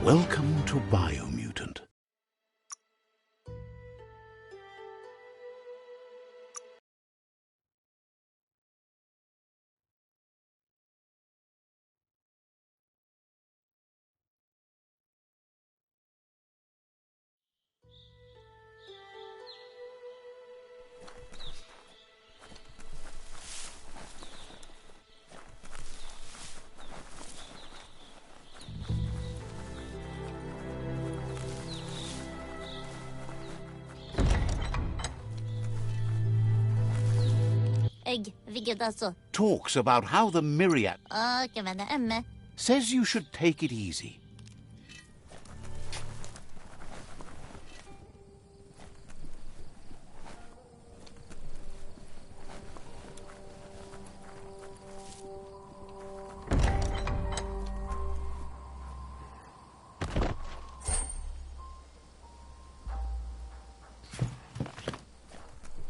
Welcome to Biomutant. Vilket alltså? Talks about how the myriad Kan vända emme. says you should take it easy.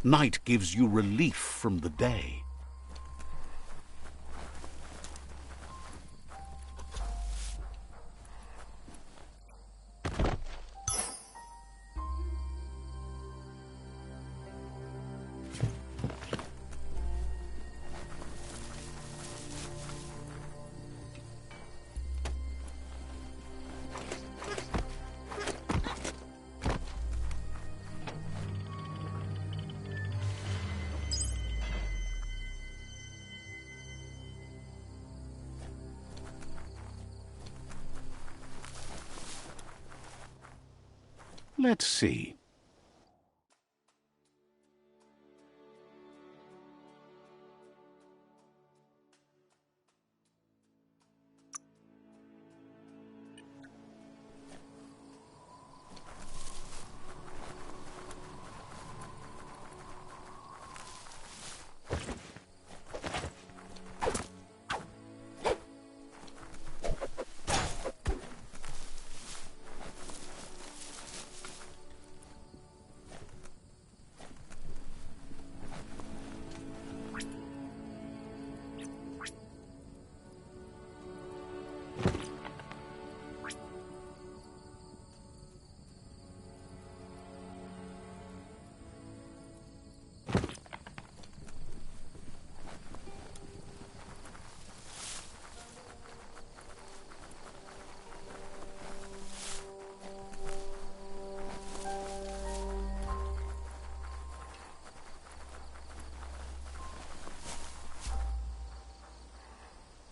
Night gives you relief from the day. Let's see.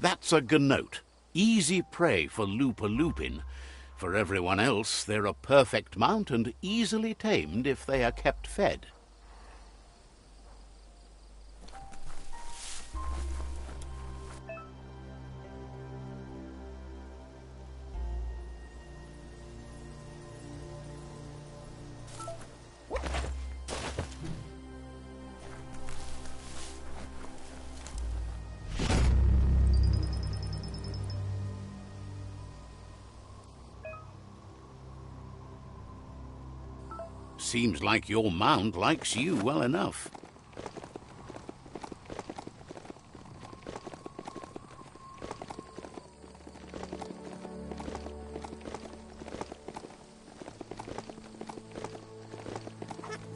That's a gnote. Easy prey for Lupin. For everyone else, they're a perfect mount and easily tamed if they are kept fed. Seems like your mount likes you well enough.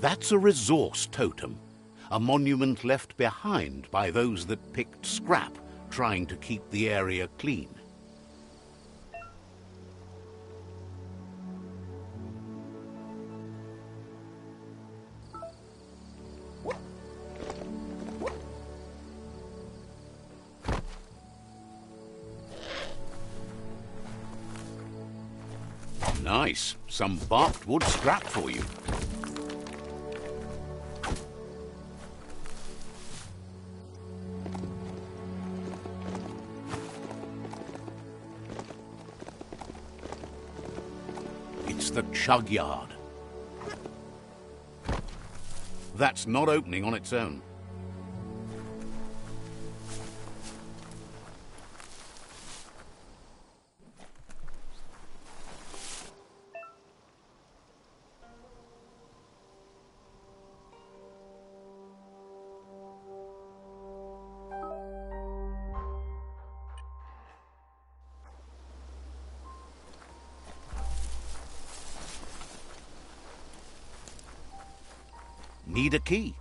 That's a resource totem, a monument left behind by those that picked scrap, trying to keep the area clean. Nice. Some barked wood scrap for you. It's the chug yard. That's not opening on its own. Need a key?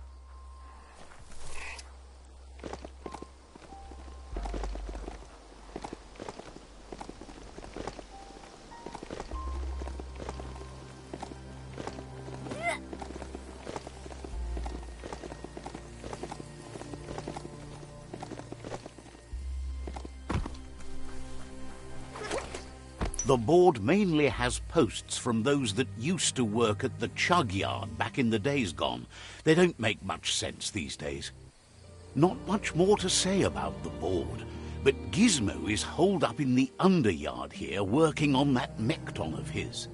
The board mainly has posts from those that used to work at the chug yard back in the days gone. They don't make much sense these days. Not much more to say about the board, but Gizmo is holed up in the underyard here working on that Mekton of his.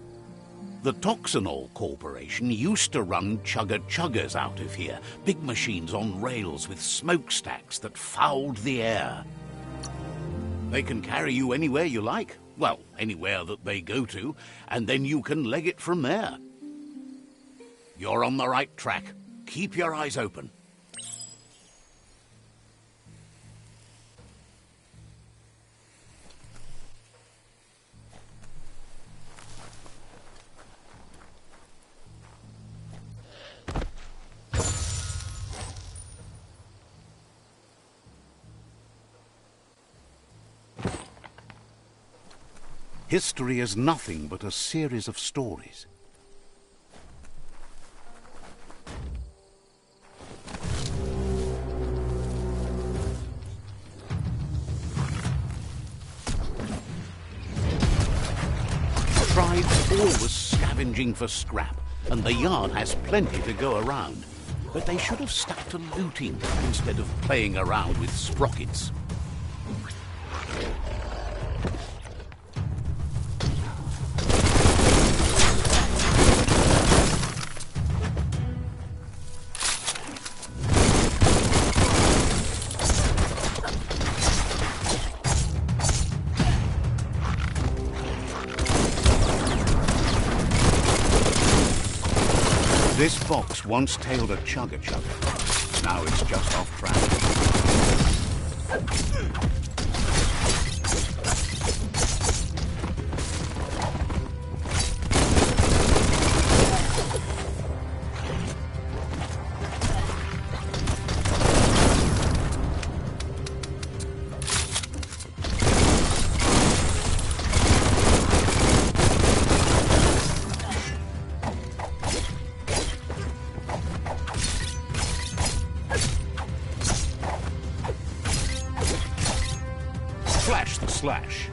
The Toxanol Corporation used to run chugger-chuggers out of here, big machines on rails with smokestacks that fouled the air. They can carry you anywhere you like. Well, anywhere that they go to, and then you can leg it from there. You're on the right track. Keep your eyes open. History is nothing but a series of stories. Tribes always scavenging for scrap, and the yard has plenty to go around. But they should have stuck to looting instead of playing around with sprockets. This box once tailed a chugger-chugger. Now it's just off track. Slash.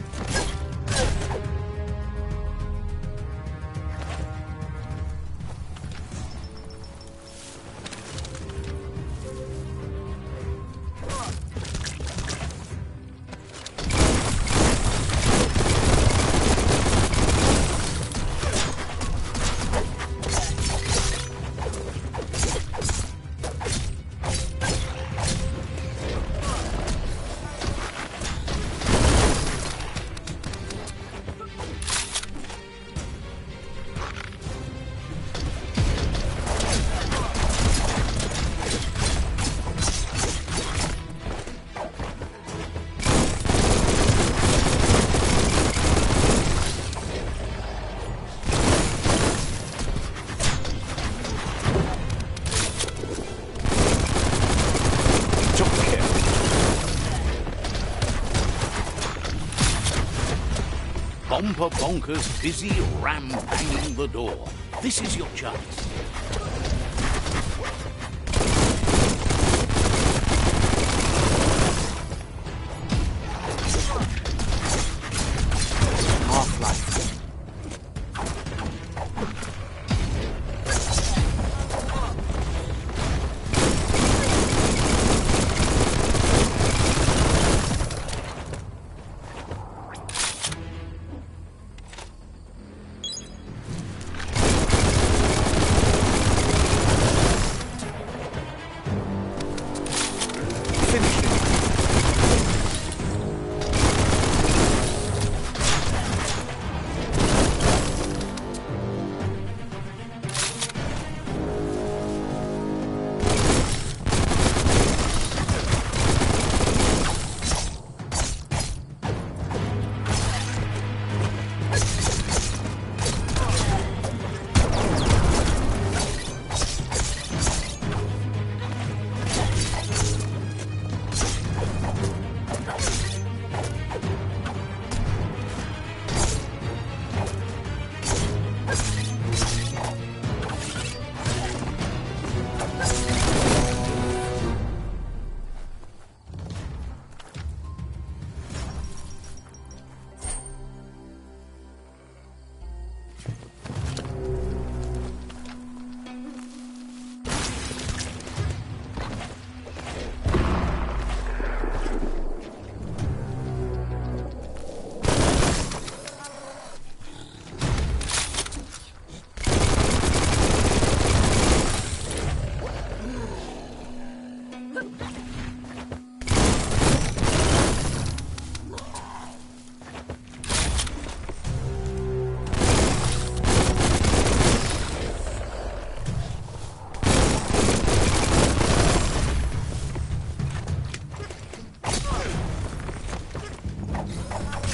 Bomper Bonkers busy ram-banging the door. This is your chance. Half-life.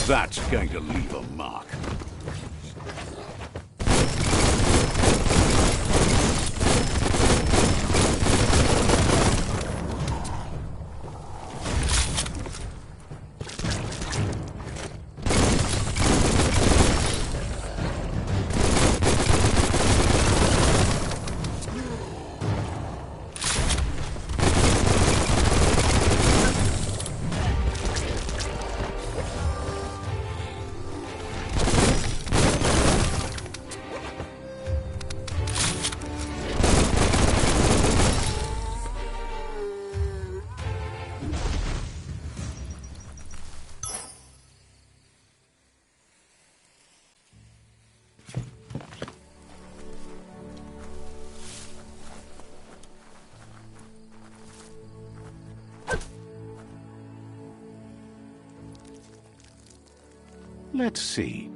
That's going to leave a mark. Let's see.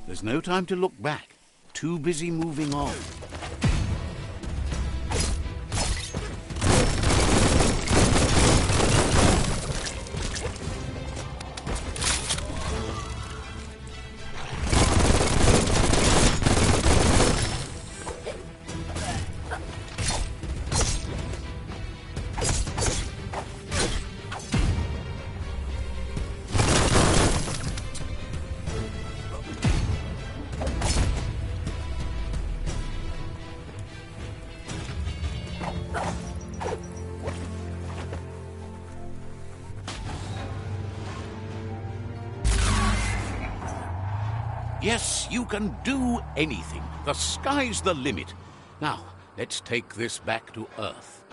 There's no time to look back. Too busy moving on. Yes, you can do anything. The sky's the limit. Now, let's take this back to Earth.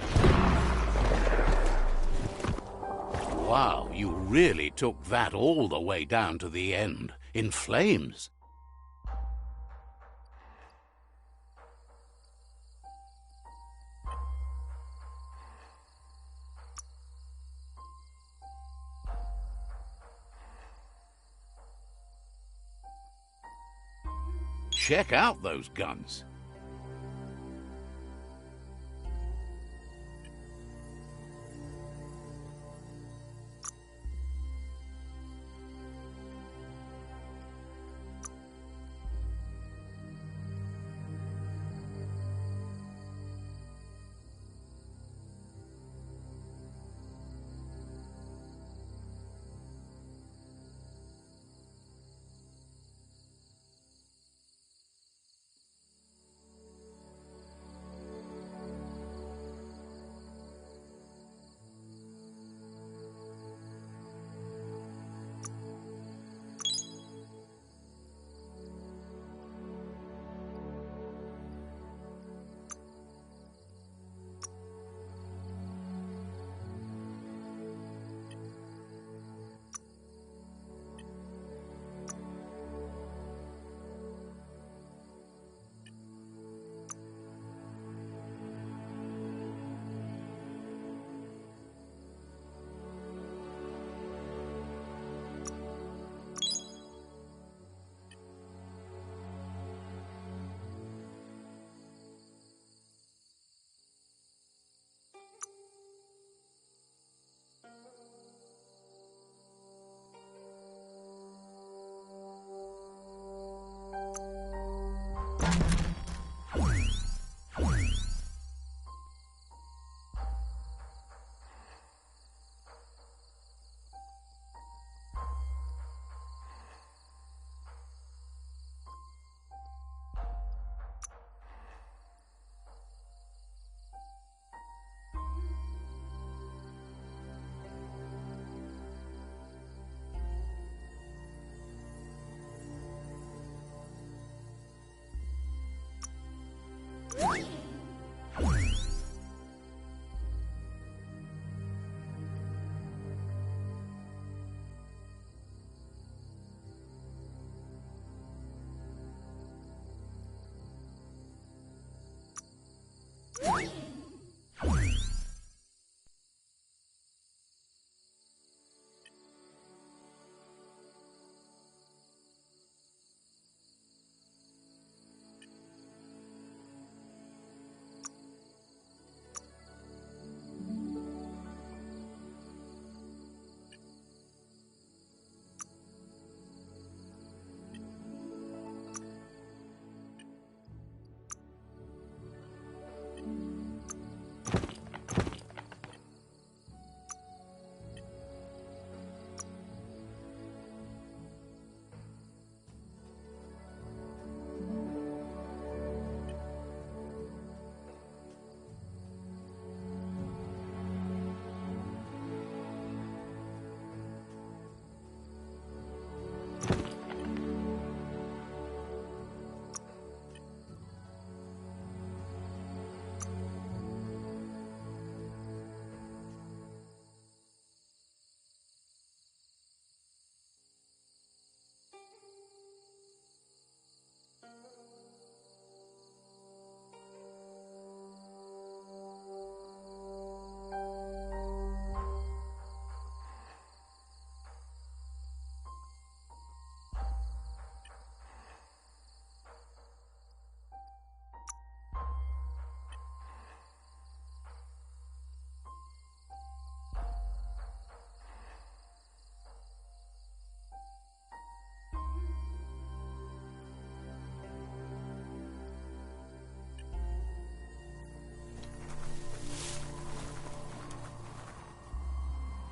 Wow, you really took that all the way down to the end, in flames. Check out those guns.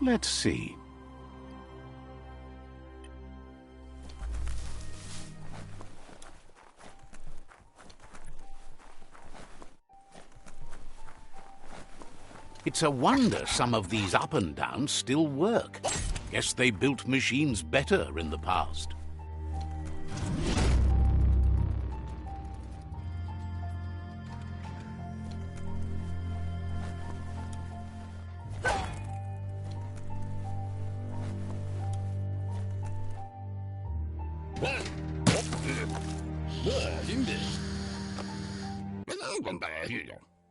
Let's see. It's a wonder some of these up and downs still work. Guess they built machines better in the past.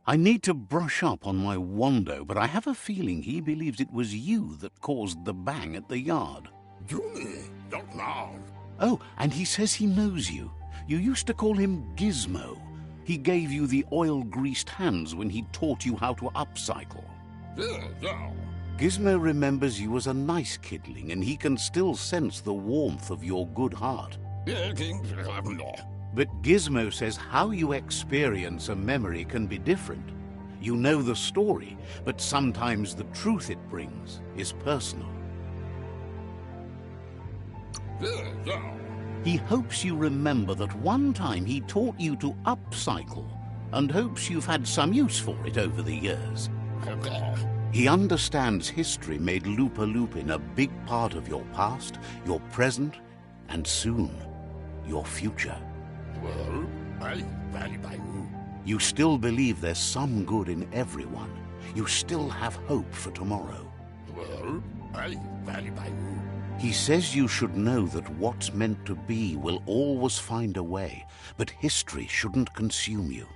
I need to brush up on my Wando, but I have a feeling he believes it was you that caused the bang at the yard. Oh, and he says he knows you. You used to call him Gizmo. He gave you the oil-greased hands when he taught you how to upcycle. Gizmo remembers you as a nice kidling, and he can still sense the warmth of your good heart. But Gizmo says how you experience a memory can be different. You know the story, but sometimes the truth it brings is personal. He hopes you remember that one time he taught you to upcycle, and hopes you've had some use for it over the years. He understands history made Loopin' a big part of your past, your present, and soon, your future. You still believe there's some good in everyone. You still have hope for tomorrow. He says you should know that what's meant to be will always find a way, but history shouldn't consume you.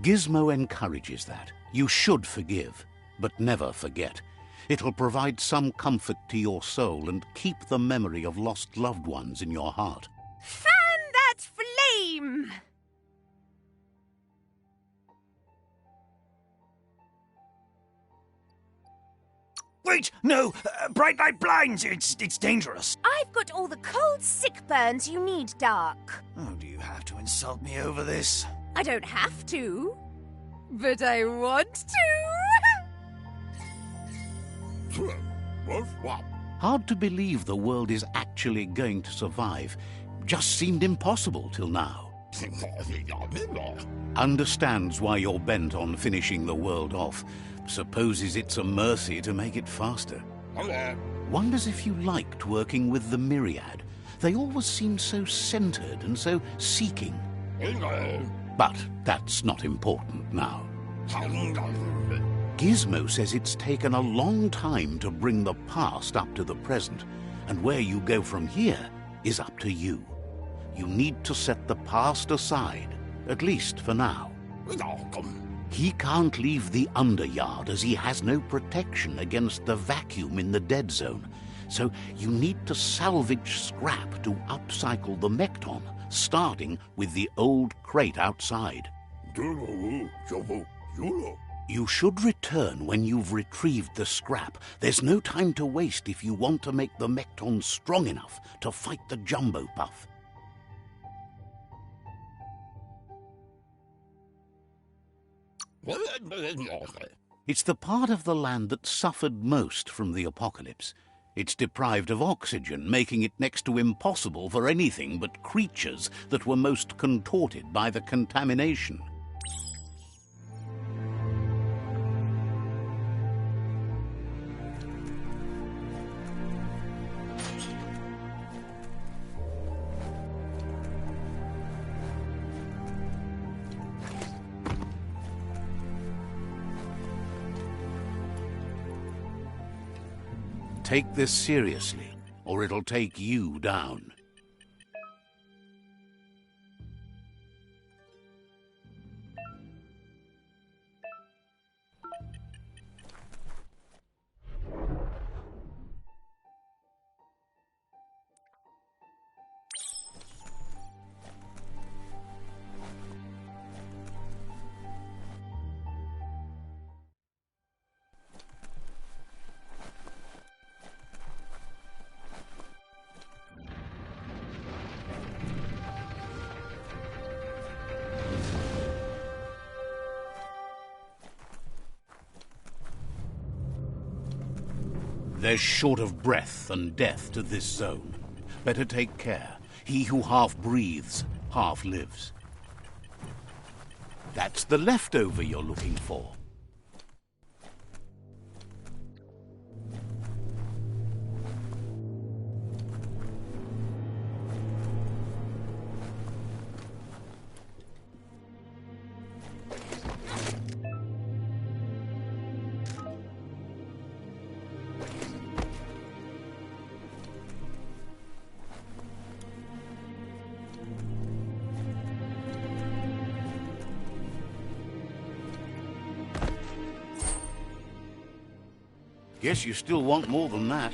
Gizmo encourages that. You should forgive, but never forget. It'll provide some comfort to your soul and keep the memory of lost loved ones in your heart. Fan that flame! Wait, no! Bright light blinds! It's dangerous! I've got all the cold sick burns you need, Dark. Oh, do you have to insult me over this? I don't have to, but I want to. Hard to believe the world is actually going to survive. Just seemed impossible till now. Understands why you're bent on finishing the world off. Supposes it's a mercy to make it faster. Wonders if you liked working with the Myriad. They always seemed so centered and so seeking. But that's not important now. Gizmo says it's taken a long time to bring the past up to the present, and where you go from here is up to you. You need to set the past aside, at least for now. He can't leave the underyard as he has no protection against the vacuum in the dead zone, so you need to salvage scrap to upcycle the Mekton, starting with the old crate outside. You should return when you've retrieved the scrap. There's no time to waste if you want to make the Mekton strong enough to fight the Jumbo Puff. It's the part of the land that suffered most from the apocalypse. It's deprived of oxygen, making it next to impossible for anything but creatures that were most contorted by the contamination. Take this seriously, or it'll take you down. There's short of breath and death to this zone. Better take care. He who half breathes, half lives. That's the leftover you're looking for. Guess you still want more than that.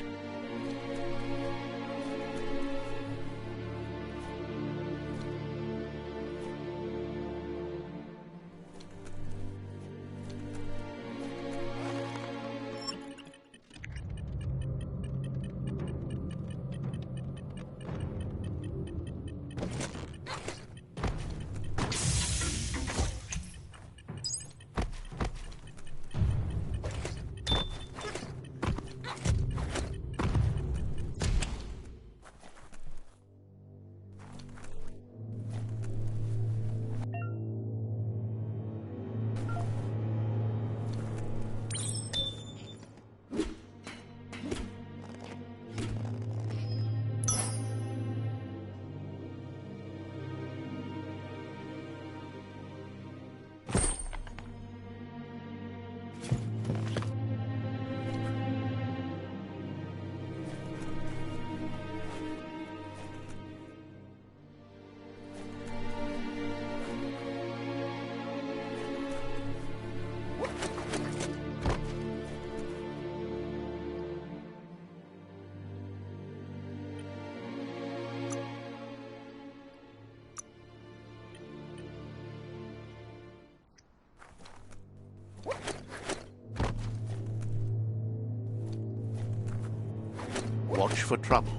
Watch for trouble.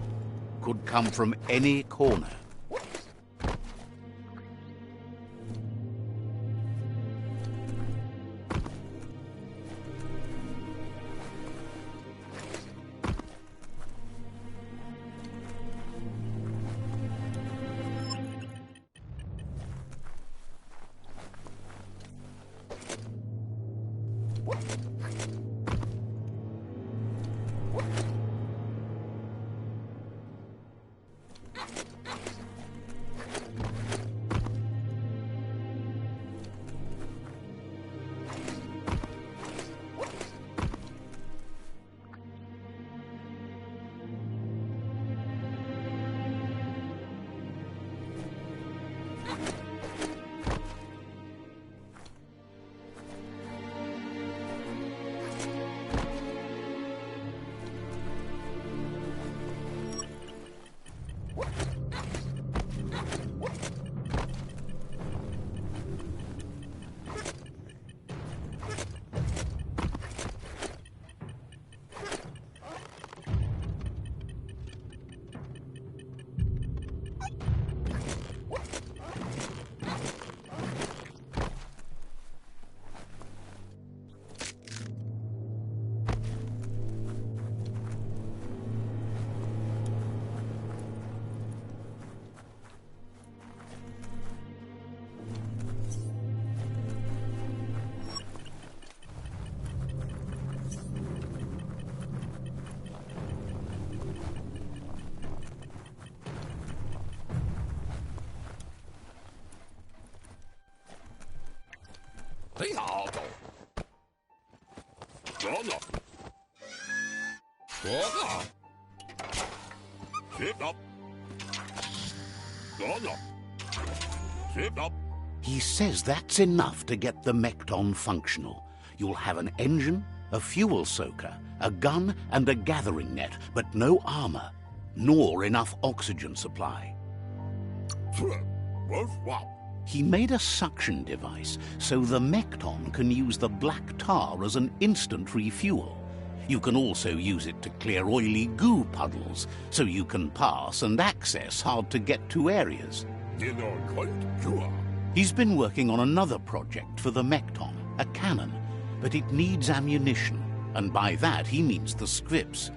Could come from any corner. He says that's enough to get the Mekton functional. You'll have an engine, a fuel soaker, a gun and a gathering net, but no armor, nor enough oxygen supply. He made a suction device so the Mekton can use the black tar as an instant refuel. You can also use it to clear oily goo puddles, so you can pass and access hard-to-get-to areas. He's been working on another project for the Mekton, a cannon, but it needs ammunition, and by that he means the scripts.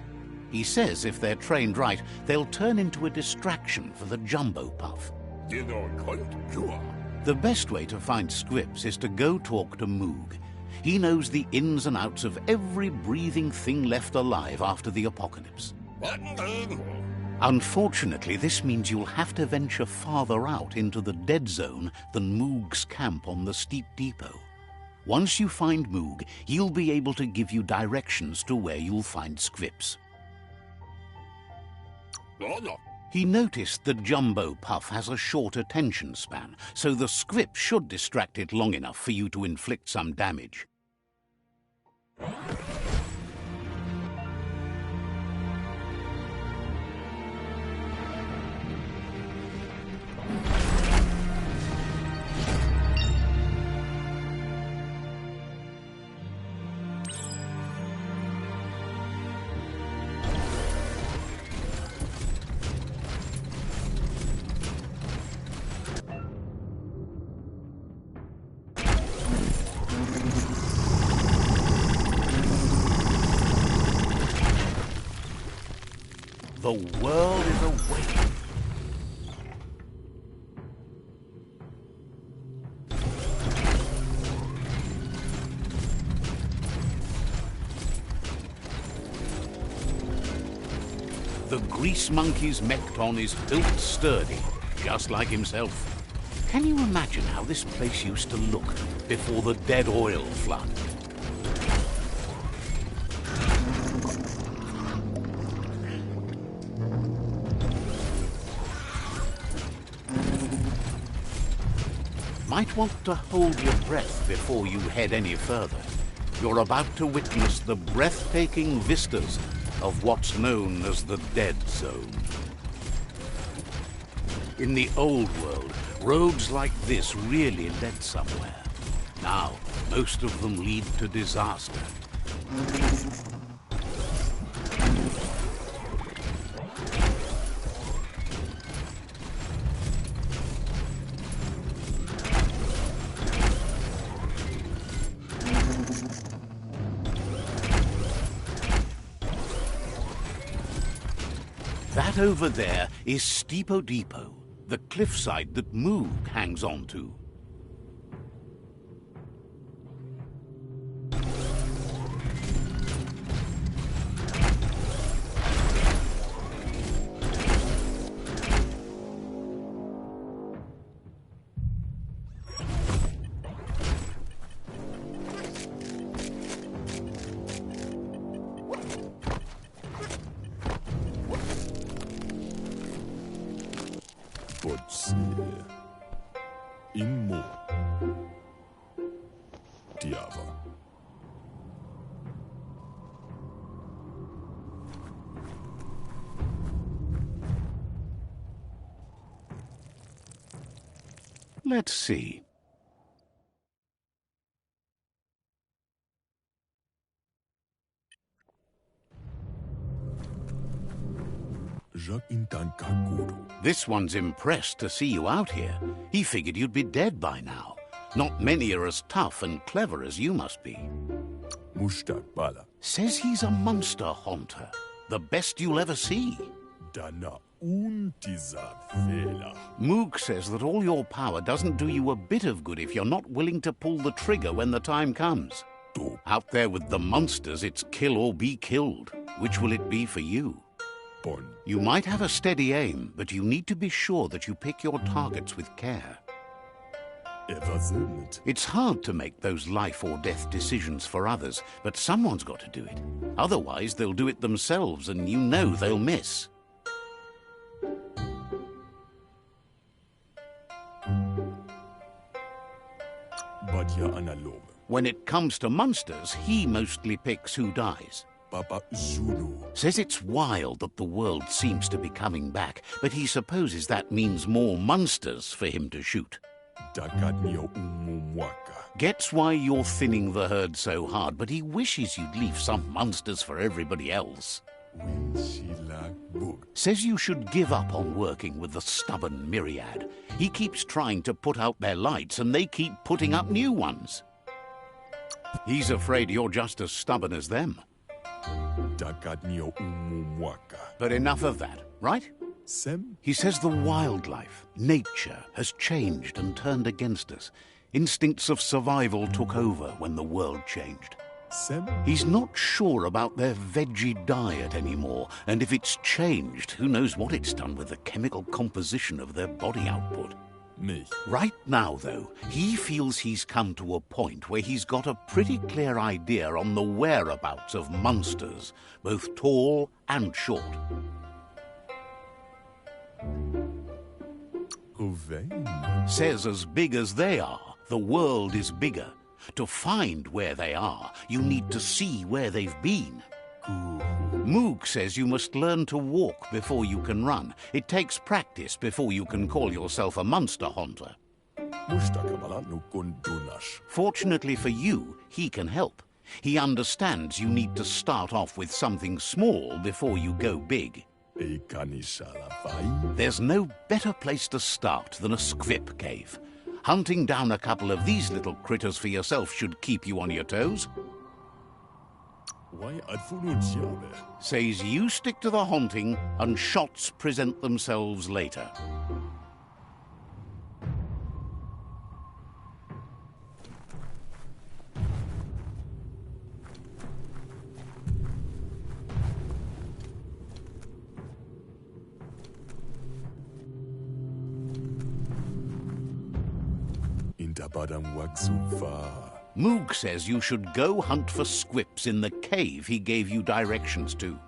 He says if they're trained right, they'll turn into a distraction for the jumbo puff. The best way to find scripts is to go talk to Moog. He knows the ins and outs of every breathing thing left alive after the apocalypse. Unfortunately, this means you'll have to venture farther out into the dead zone than Moog's camp on the steep depot. Once you find Moog, he'll be able to give you directions to where you'll find scripts. He noticed the jumbo puff has a short attention span, so the script should distract it long enough for you to inflict some damage. The world is awake. The grease monkey's mekton is built sturdy, just like himself. Can you imagine how this place used to look before the dead oil flood? Might want to hold your breath before you head any further. You're about to witness the breathtaking vistas of what's known as the Dead Zone. In the old world, roads like this really led somewhere. Now, most of them lead to disaster. That over there is Steepo Depot, the cliffside that Moog hangs on to. Let's see. This one's impressed to see you out here. He figured you'd be dead by now. Not many are as tough and clever as you must be. Says he's a monster haunter. The best you'll ever see. Moog says that all your power doesn't do you a bit of good if you're not willing to pull the trigger when the time comes. Out there with the monsters, it's kill or be killed. Which will it be for you? You might have a steady aim, but you need to be sure that you pick your targets with care. It's hard to make those life or death decisions for others, but someone's got to do it. Otherwise, they'll do it themselves, and you know they'll miss. When it comes to monsters, he mostly picks who dies. Says it's wild that the world seems to be coming back, but he supposes that means more monsters for him to shoot. Gets why you're thinning the herd so hard, but he wishes you'd leave some monsters for everybody else. Says you should give up on working with the stubborn myriad. He keeps trying to put out their lights, and they keep putting up new ones. He's afraid you're just as stubborn as them. Mutakanio umumwaka. But enough of that, right? Sem? He says the wildlife, nature, has changed and turned against us. Instincts of survival took over when the world changed. Sem? He's not sure about their veggie diet anymore, and if it's changed, who knows what it's done with the chemical composition of their body output. Me. Right now, though, he feels he's come to a point where he's got a pretty clear idea on the whereabouts of monsters, both tall and short. Uvein. Says as big as they are, the world is bigger. To find where they are, you need to see where they've been. Moog says you must learn to walk before you can run. It takes practice before you can call yourself a monster hunter. Mustakamalanu kundunas. Fortunately for you, he can help. He understands you need to start off with something small before you go big. Ekanisala There's no better place to start than a squip cave. Hunting down a couple of these little critters for yourself should keep you on your toes. Why adfununciabe? Says you stick to the hunting and shots present themselves later. Intapadam waksufa. Moog says you should go hunt for squips in the cave he gave you directions to.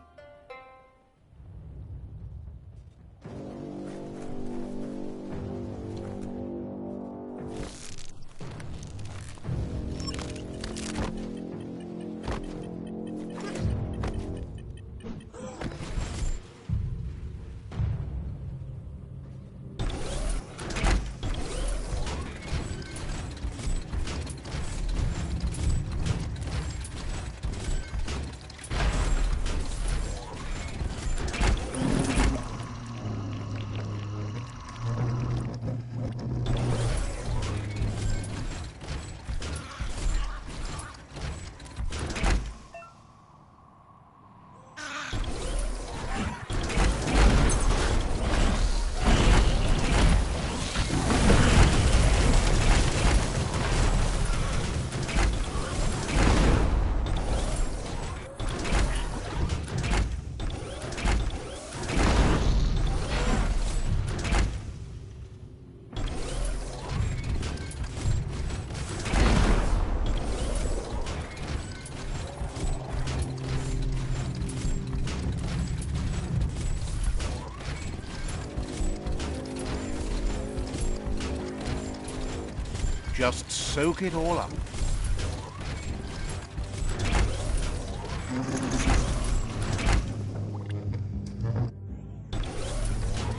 Just soak it all up.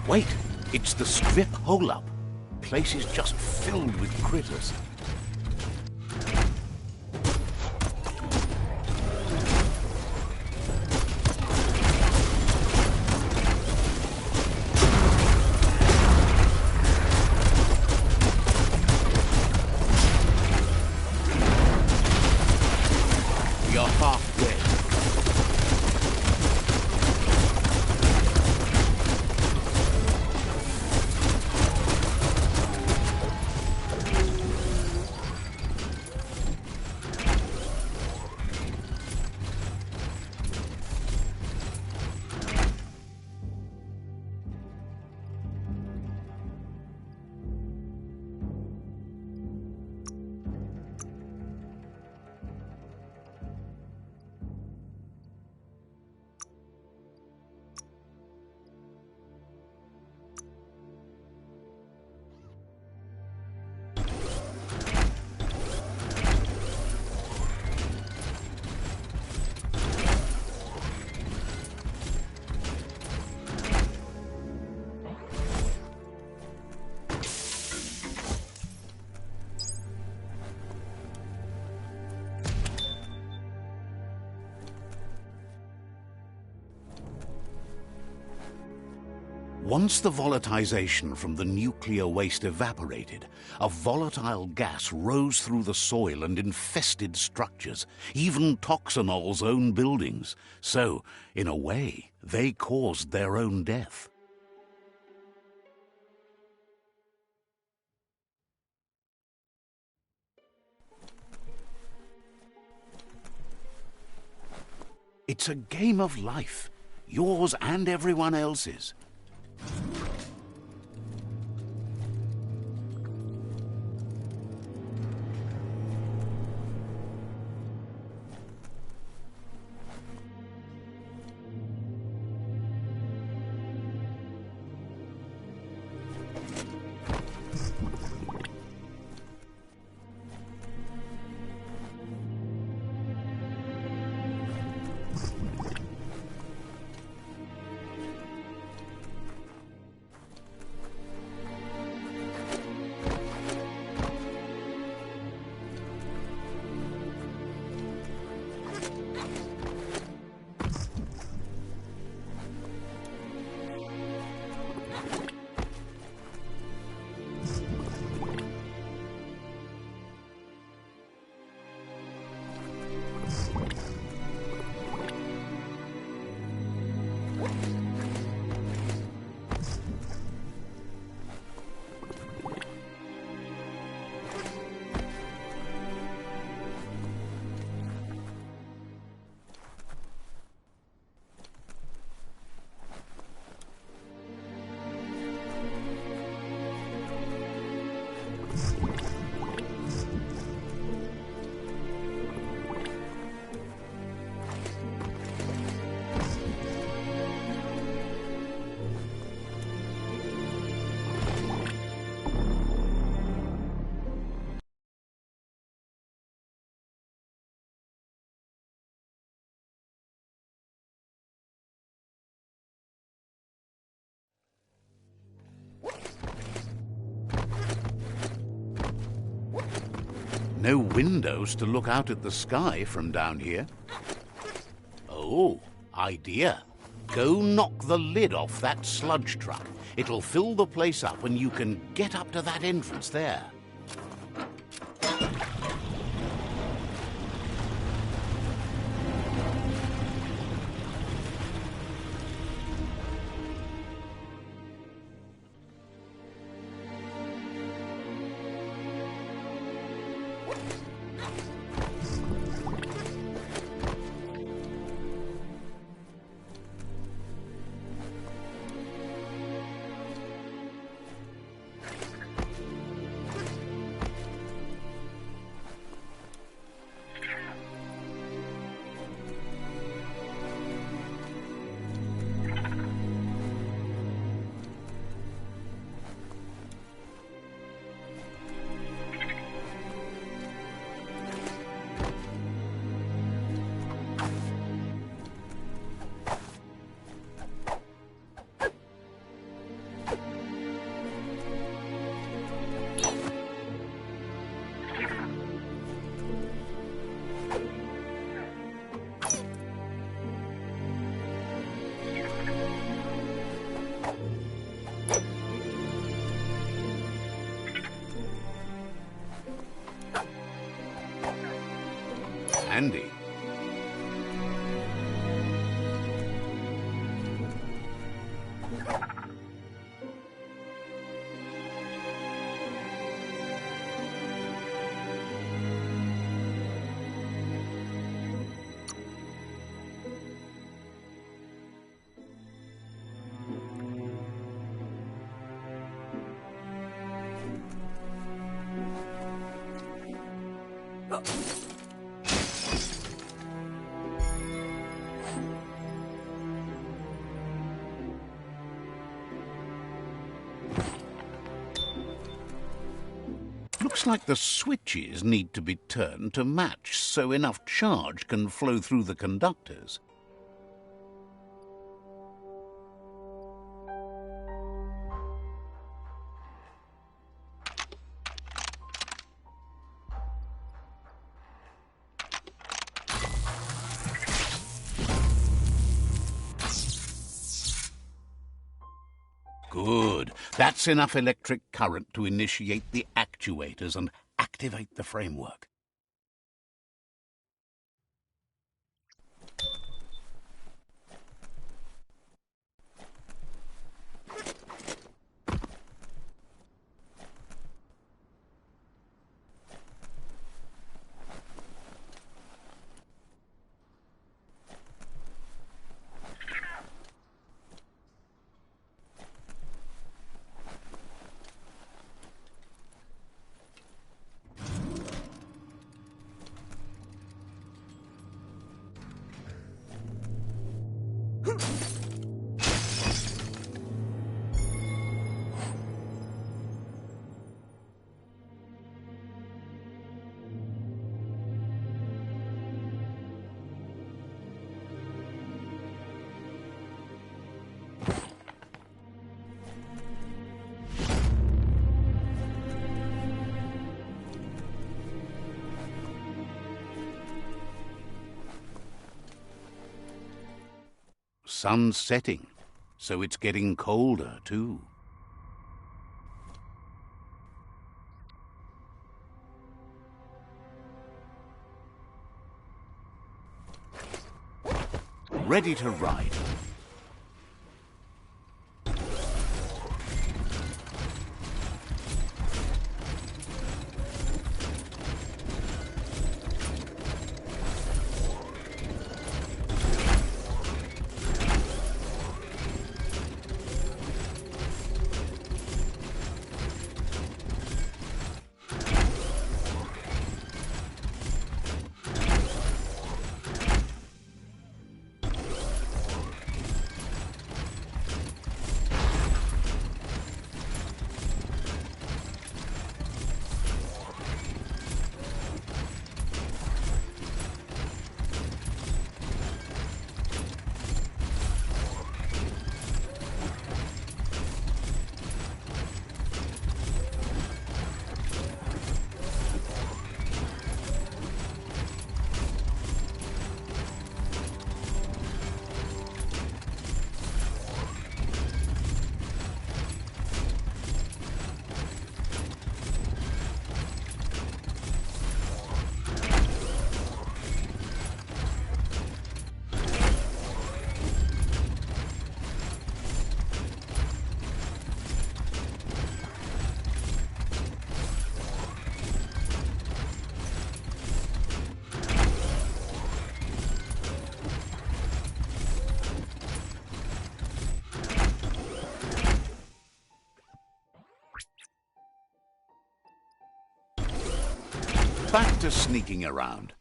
Wait, it's the strip hole-up. Place is just filled with critters. You're halfway. Once the volatilization from the nuclear waste evaporated, a volatile gas rose through the soil and infested structures, even Toxanol's own buildings. So, in a way, they caused their own death. It's a game of life, yours and everyone else's. No windows to look out at the sky from down here. Oh, idea. Go knock the lid off that sludge truck. It'll fill the place up and you can get up to that entrance there. Handy. Looks like the switches need to be turned to match so enough charge can flow through the conductors. Good. That's enough electric current to initiate the actuators and activate the framework. Sun's setting, so it's getting colder too. Ready to ride. Back to sneaking around.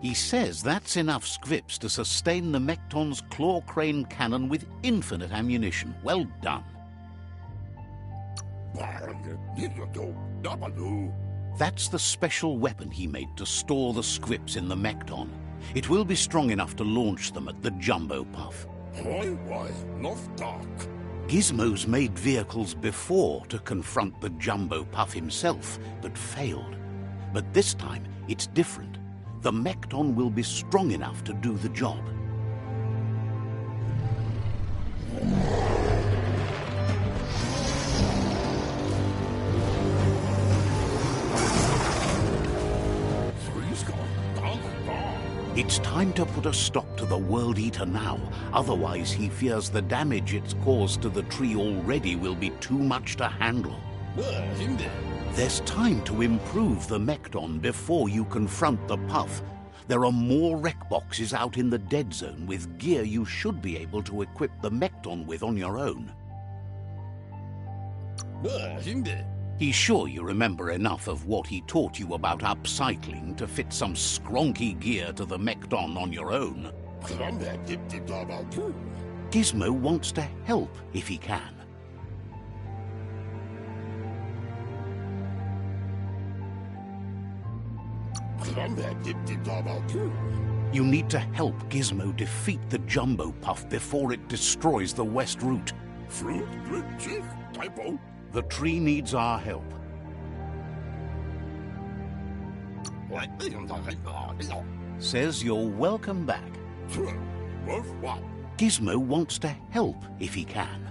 He says that's enough scripts to sustain the Mekton's claw crane cannon with infinite ammunition. Well done. That's the special weapon he made to store the scripts in the Mekton. It will be strong enough to launch them at the Jumbo Puff. Gizmo's made vehicles before to confront the Jumbo Puff himself, but failed. But this time, it's different. The Mekton will be strong enough to do the job. It's time to put a stop to the World Eater now. Otherwise, he fears the damage it's caused to the tree already will be too much to handle. There's time to improve the Mekton before you confront the Puff. There are more wreck boxes out in the dead zone with gear you should be able to equip the Mekton with on your own. He's sure you remember enough of what he taught you about upcycling to fit some skronky gear to the Mekton on your own. Gizmo wants to help if he can. You need to help Gizmo defeat the Jumbo Puff before it destroys the West Route. Fruit, chick, typo. The tree needs our help. Says you're welcome back. Gizmo wants to help if he can.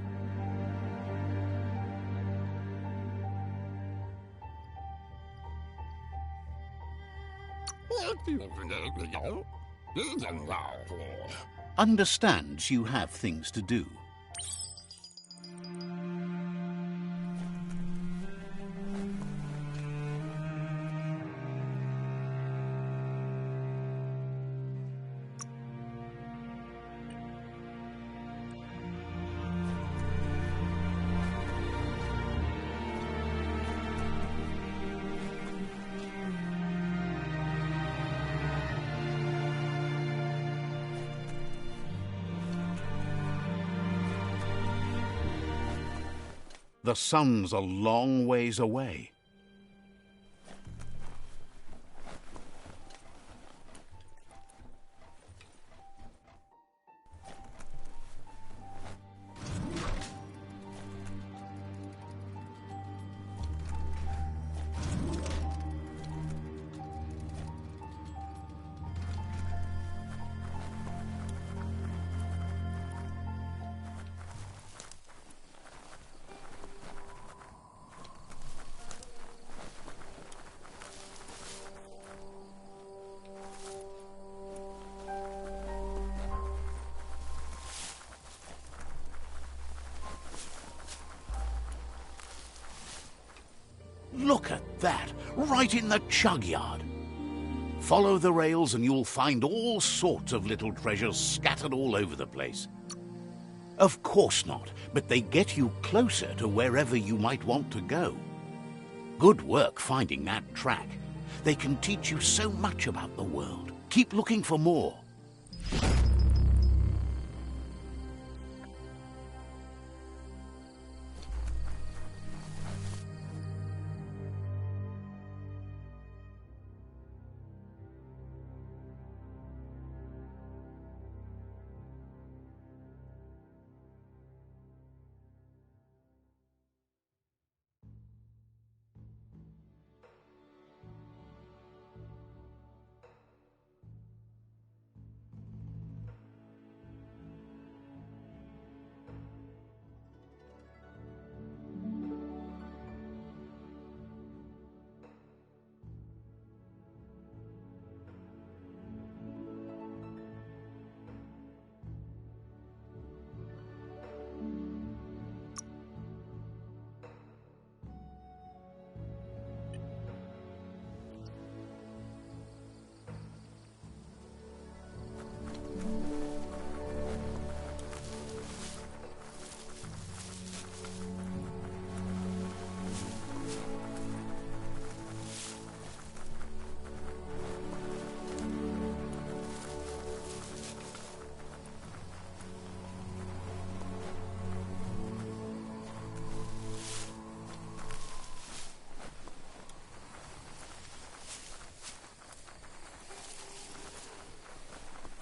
Understands you have things to do. The sun's a long ways away. Look at that, right in the chug yard. Follow the rails and you'll find all sorts of little treasures scattered all over the place. Of course not, but they get you closer to wherever you might want to go. Good work finding that track. They can teach you so much about the world. Keep looking for more.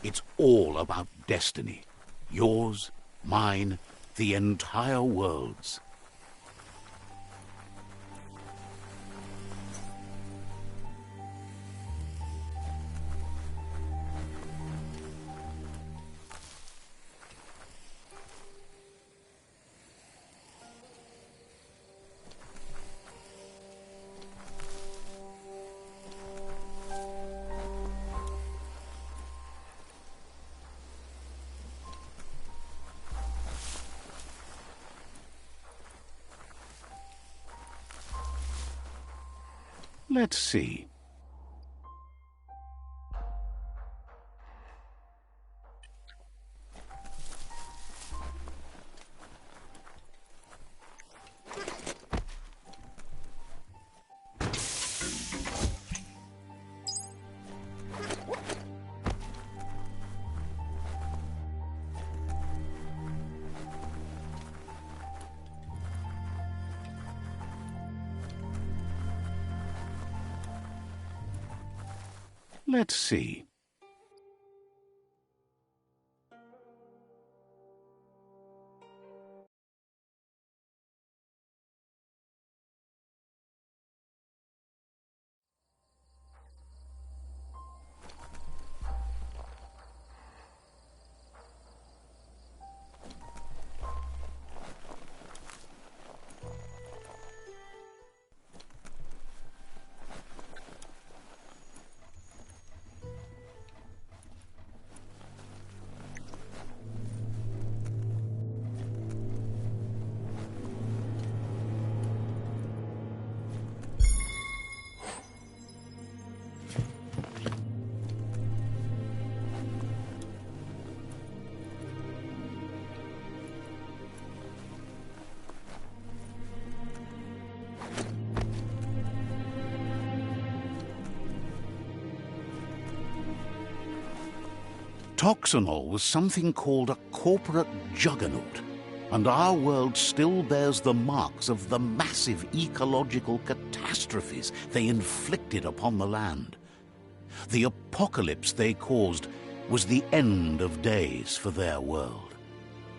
It's all about destiny. Yours, mine, the entire world's. Let's see. Let's see. Toxanol was something called a corporate juggernaut, and our world still bears the marks of the massive ecological catastrophes they inflicted upon the land. The apocalypse they caused was the end of days for their world.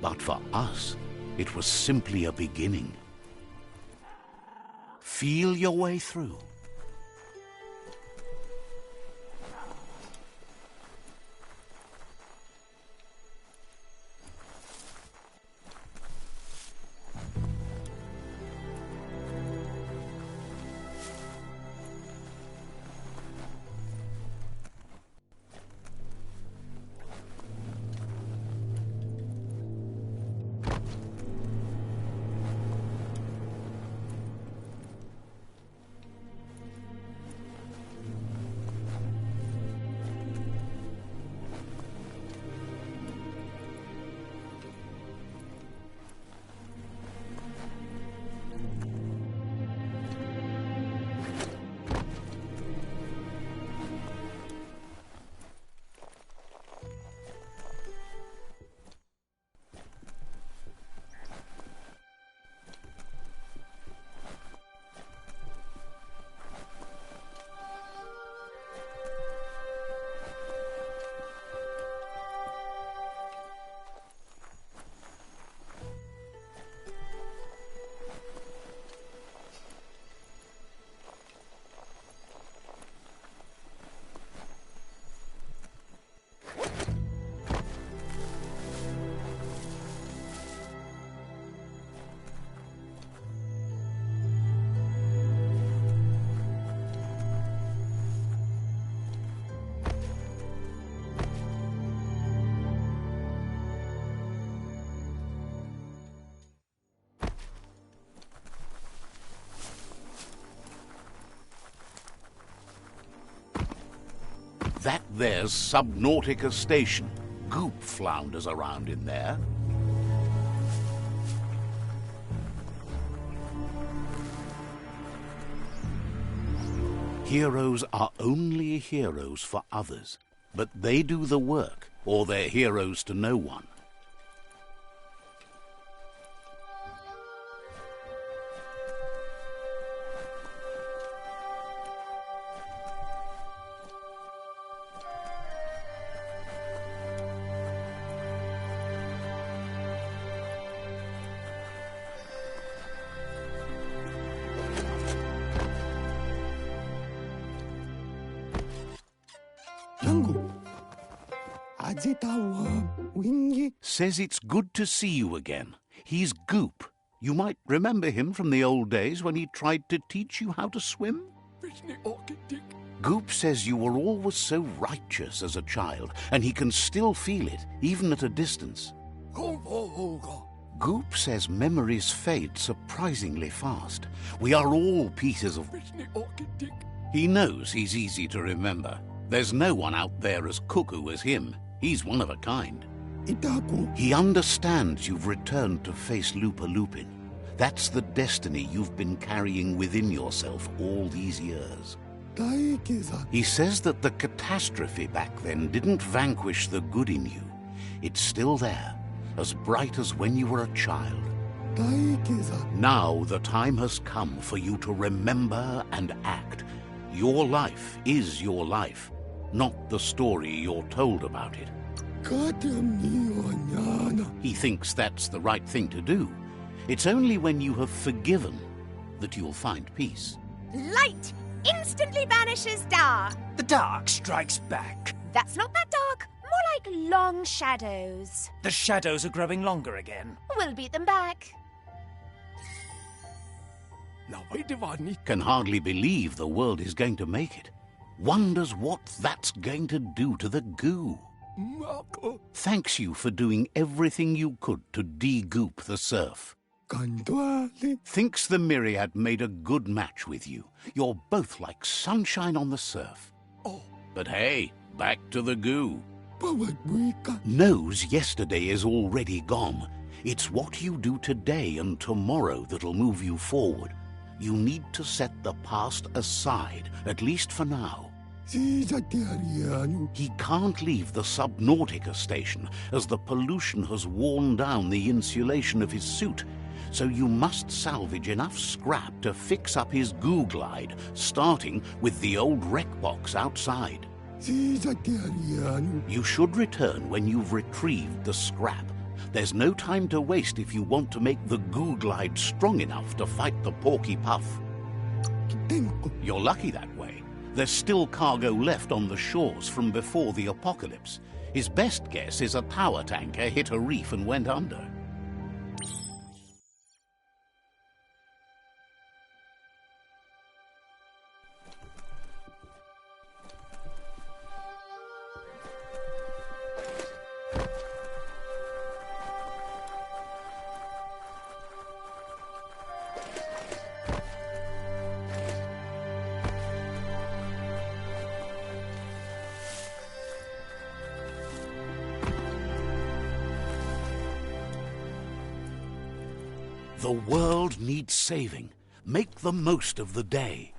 But for us, it was simply a beginning. Feel your way through. That there's Subnautica Station. Goop flounders around in there. Heroes are only heroes for others, but they do the work, or they're heroes to no one. Says it's good to see you again. He's Goop. You might remember him from the old days when he tried to teach you how to swim. Goop says you were always so righteous as a child, and he can still feel it, even at a distance. Goop says memories fade surprisingly fast. We are all pieces of... He knows he's easy to remember. There's no one out there as cuckoo as him. He's one of a kind. He understands you've returned to face Lupa-Lupin. That's the destiny you've been carrying within yourself all these years. He says that the catastrophe back then didn't vanquish the good in you. It's still there, as bright as when you were a child. Now the time has come for you to remember and act. Your life is your life, not the story you're told about it. He thinks that's the right thing to do. It's only when you have forgiven that you'll find peace. Light instantly banishes dark. The dark strikes back. That's not that dark. More like long shadows. The shadows are growing longer again. We'll beat them back. Can hardly believe the world is going to make it. Wonders what that's going to do to the goo. Thanks you for doing everything you could to de-goop the surf. Thinks the Myriad made a good match with you. You're both like sunshine on the surf. But hey, back to the goo. Knows yesterday is already gone. It's what you do today and tomorrow that'll move you forward. You need to set the past aside, at least for now. He can't leave the Subnautica station as the pollution has worn down the insulation of his suit. So you must salvage enough scrap to fix up his goo glide, starting with the old wreck box outside. You should return when you've retrieved the scrap. There's no time to waste if you want to make the goo glide strong enough to fight the Porky Puff. You're lucky that way. There's still cargo left on the shores from before the apocalypse. His best guess is a power tanker hit a reef and went under. The world needs saving. Make the most of the day.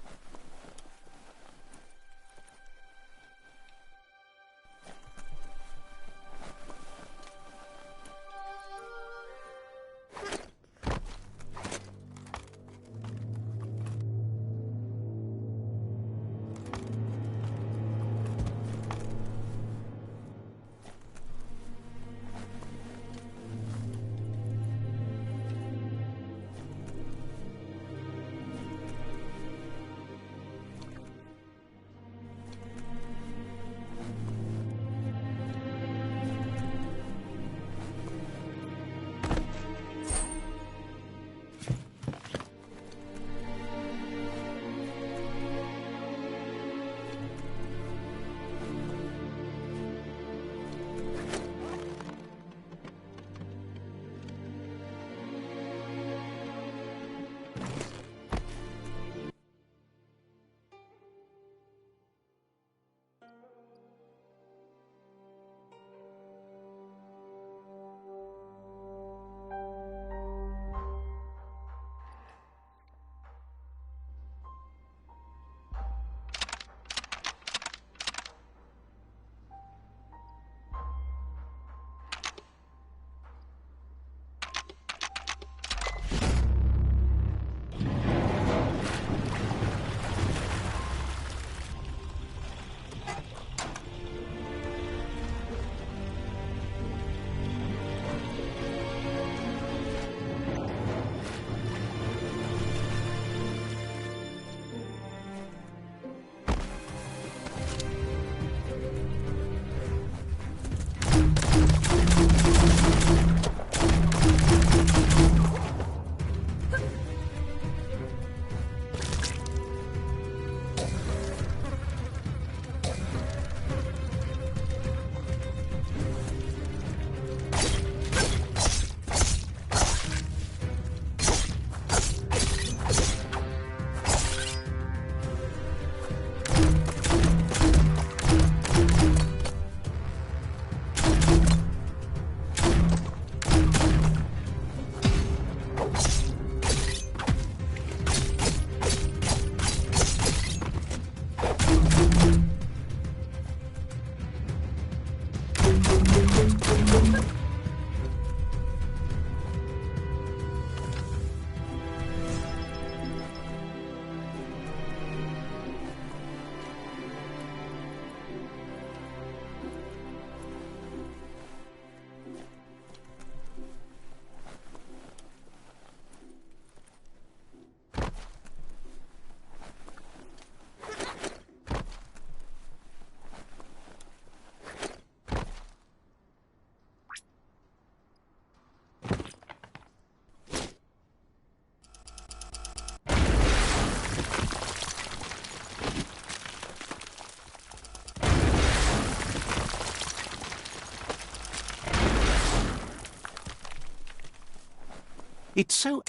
It's so...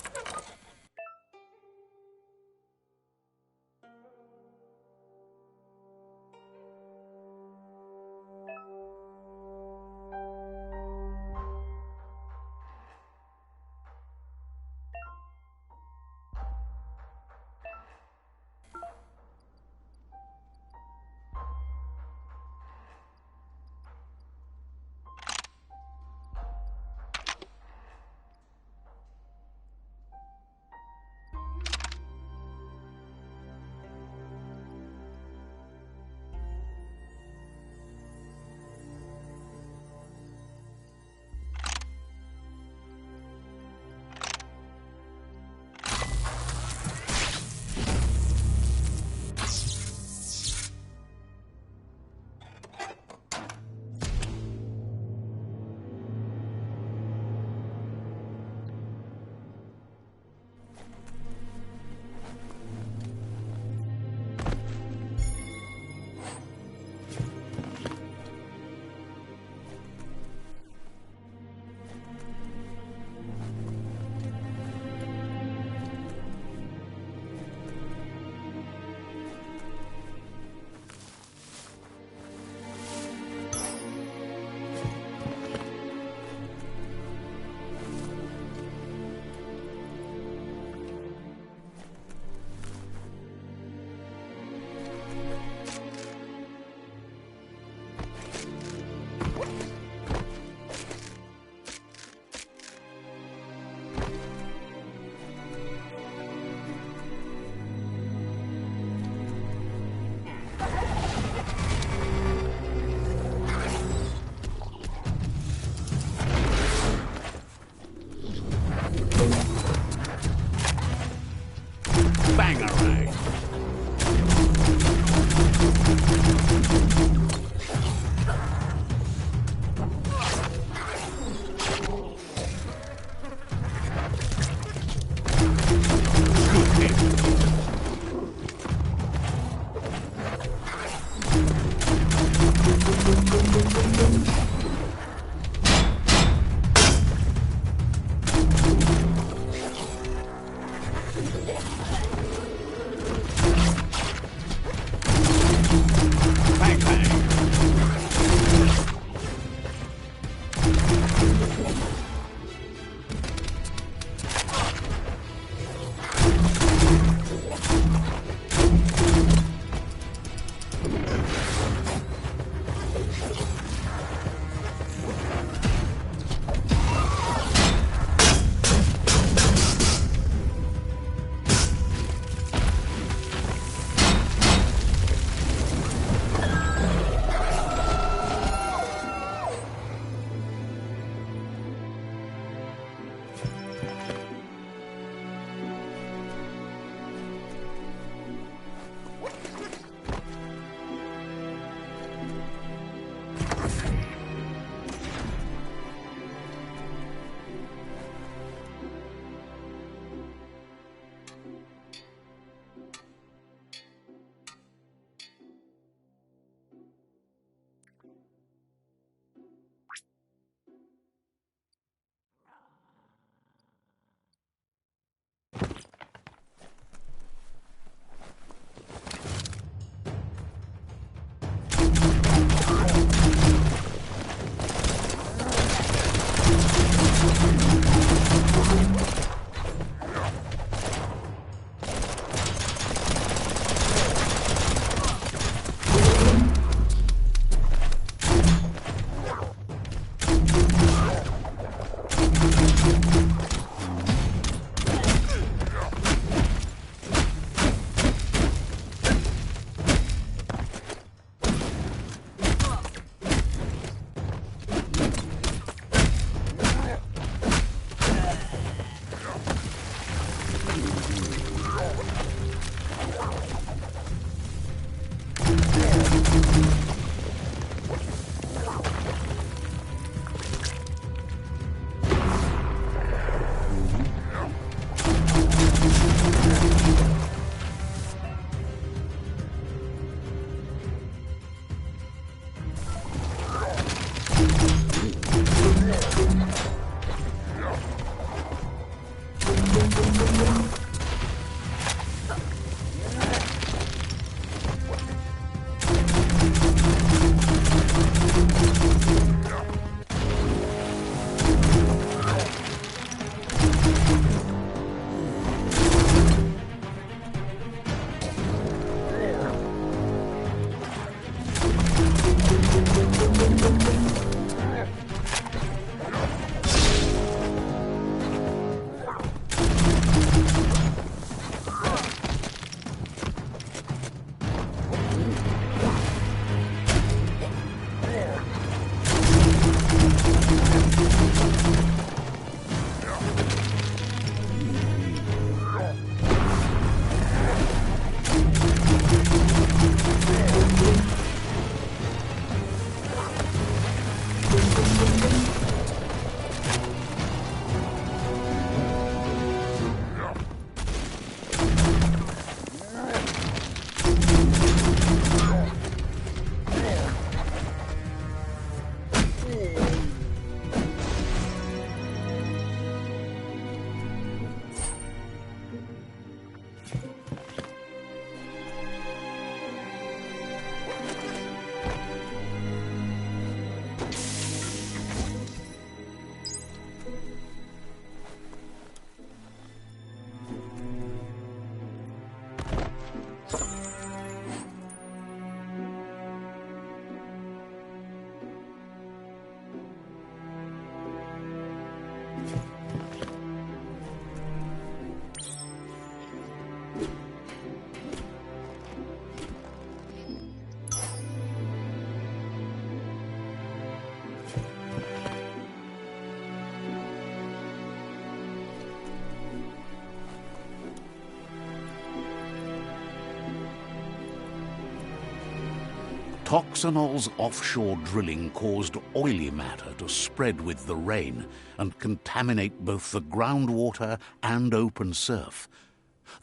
Toxanol's offshore drilling caused oily matter to spread with the rain and contaminate both the groundwater and open surf.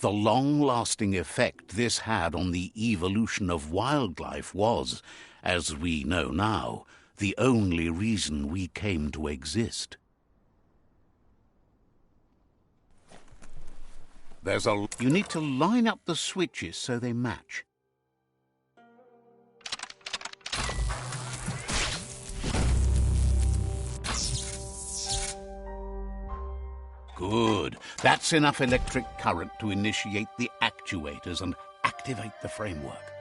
The long-lasting effect this had on the evolution of wildlife was, as we know now, the only reason we came to exist. You need to line up the switches so they match. Good. That's enough electric current to initiate the actuators and activate the framework.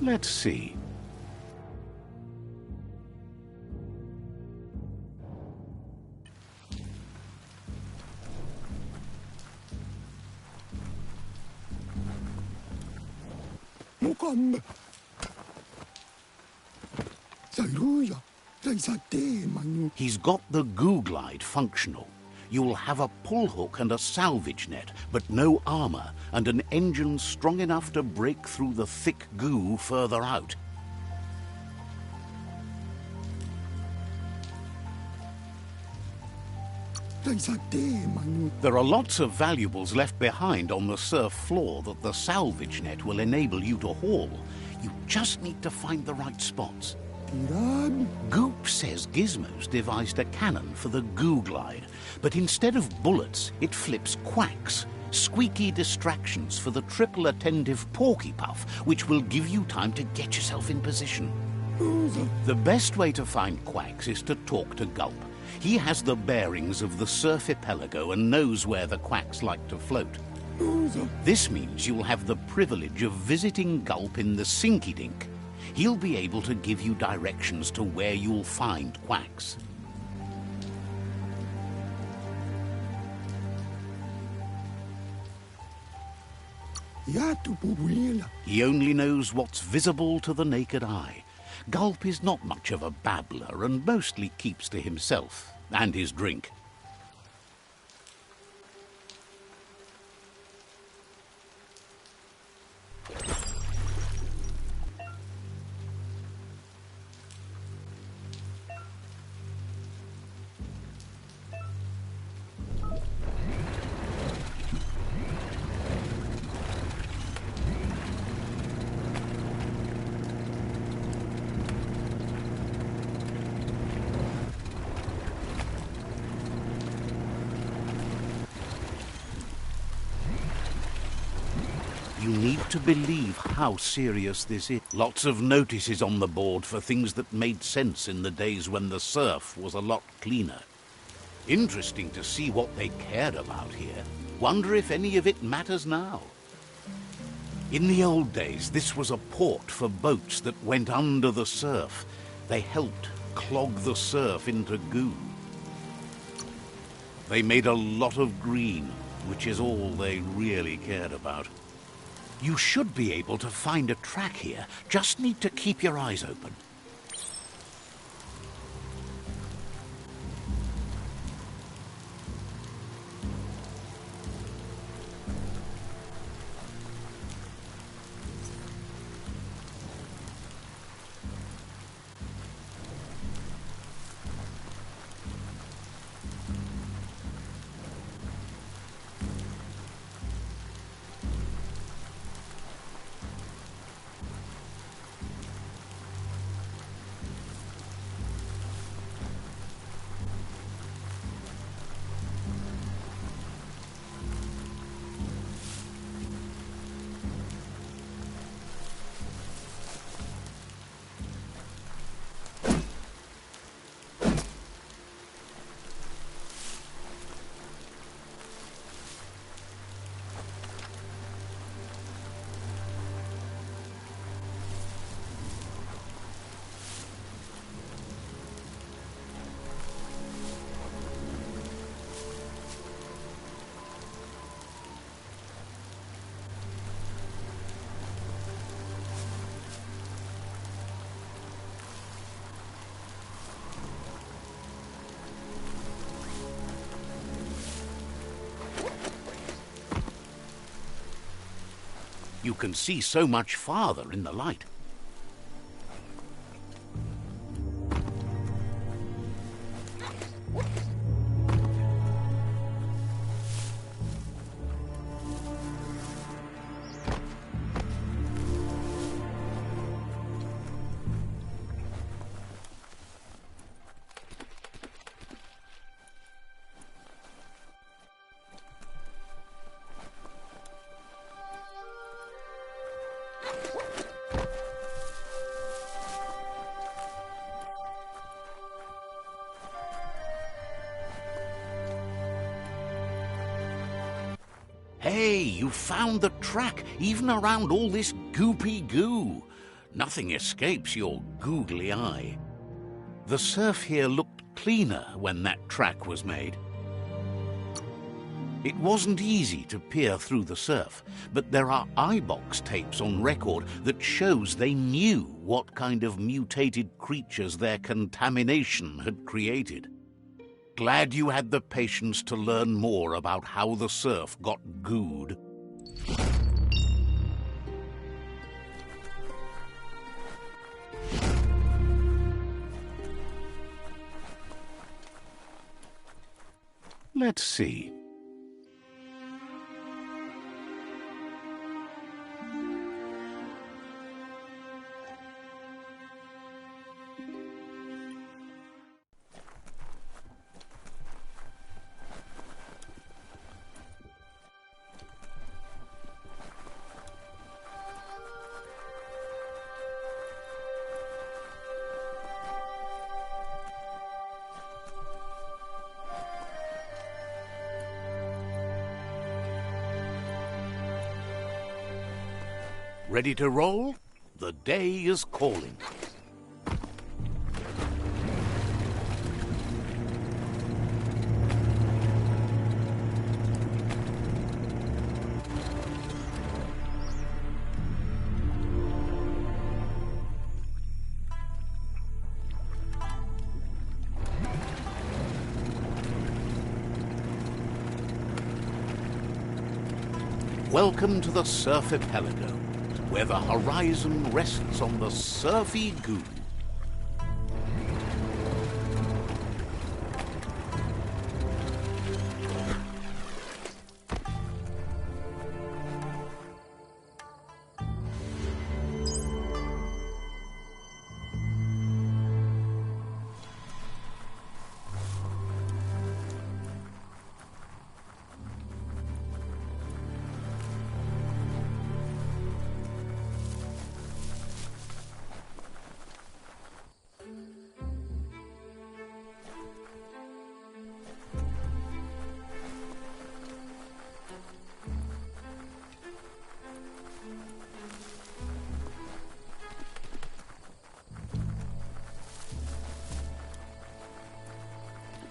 Let's see. Mukamme. He's got the goo glide functional. You'll have a pull hook and a salvage net, but no armor, and an engine strong enough to break through the thick goo further out. There are lots of valuables left behind on the surf floor that the salvage net will enable you to haul. You just need to find the right spots. Goop says Gizmo's devised a cannon for the goo glide, but instead of bullets, it flips quacks, squeaky distractions for the triple attentive porky puff, which will give you time to get yourself in position. The best way to find quacks is to talk to Gulp. He has the bearings of the surf archipelago and knows where the quacks like to float. This means you'll have the privilege of visiting Gulp in the Sinky Dink. He'll be able to give you directions to where you'll find quacks. He only knows what's visible to the naked eye. Gulp is not much of a babbler and mostly keeps to himself and his drink. You need to believe how serious this is. Lots of notices on the board for things that made sense in the days when the surf was a lot cleaner. Interesting to see what they cared about here. Wonder if any of it matters now. In the old days, this was a port for boats that went under the surf. They helped clog the surf into goo. They made a lot of green, which is all they really cared about. You should be able to find a track here. Just need to keep your eyes open. You can see so much farther in the light. Hey, you found the track, even around all this goopy goo. Nothing escapes your googly eye. The surf here looked cleaner when that track was made. It wasn't easy to peer through the surf, but there are iBox tapes on record that shows they knew what kind of mutated creatures their contamination had created. Glad you had the patience to learn more about how the surf got gooed. Let's see. Ready to roll? The day is calling. Welcome to the Surf Archipelago, where the horizon rests on the surfy goo.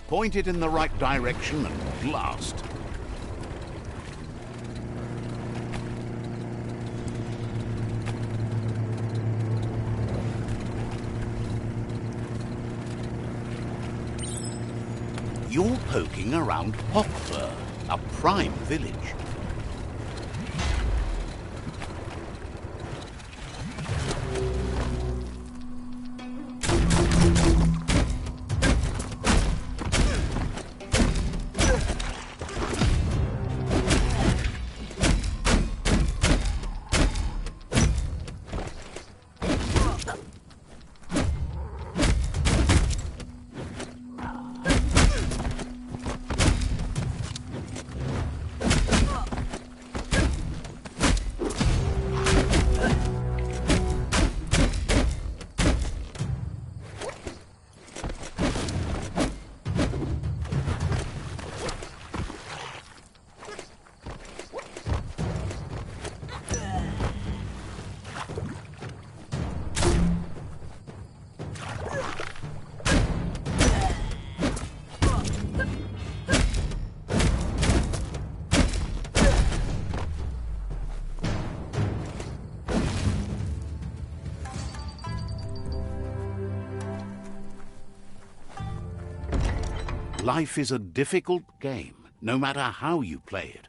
Point it in the right direction and blast. You're poking around Hockburg, a prime village. Life is a difficult game, no matter how you play it.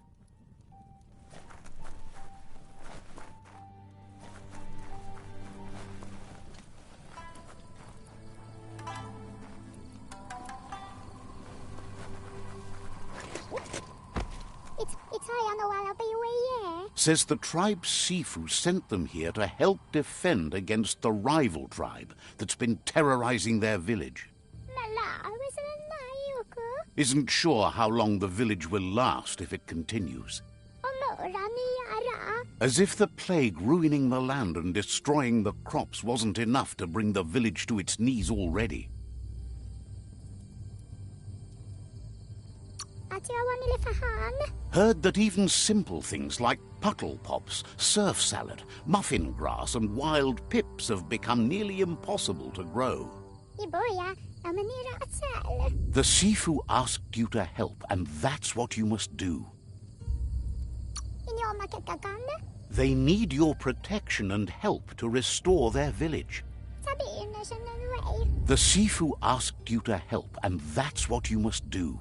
Says the tribe Sifu sent them here to help defend against the rival tribe that's been terrorizing their village. Isn't sure how long the village will last if it continues. As if the plague ruining the land and destroying the crops wasn't enough to bring the village to its knees already. Heard that even simple things like puckle pops, surf salad, muffin grass and wild pips have become nearly impossible to grow. The Sifu asked you to help, and that's what you must do. They need your protection and help to restore their village. The Sifu asked you to help, and that's what you must do.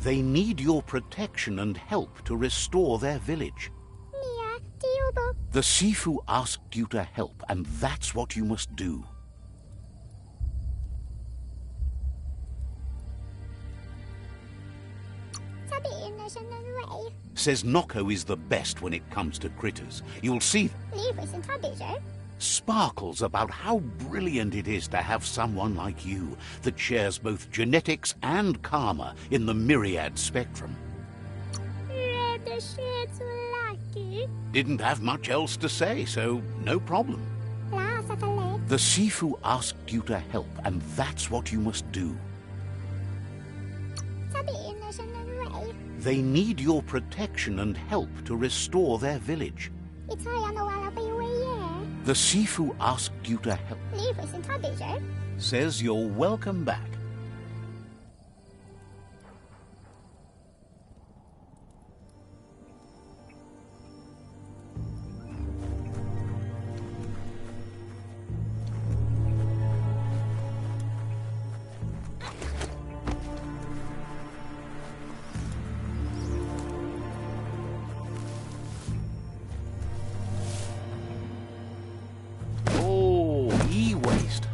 They need your protection and help to restore their village. The Sifu asked you to help, and that's what you must do. Says Noko is the best when it comes to critters. You'll see sparkles about how brilliant it is to have someone like you that shares both genetics and karma in the myriad spectrum. Didn't have much else to say, so no problem. The Sifu asked you to help, and that's what you must do. They need your protection and help to restore their village. The Sifu asked you to help. Says you're welcome back.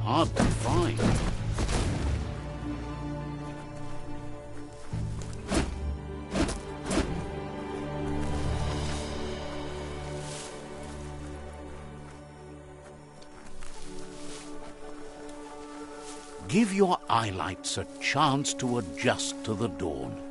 Hard to find. Give your eyelights a chance to adjust to the dawn.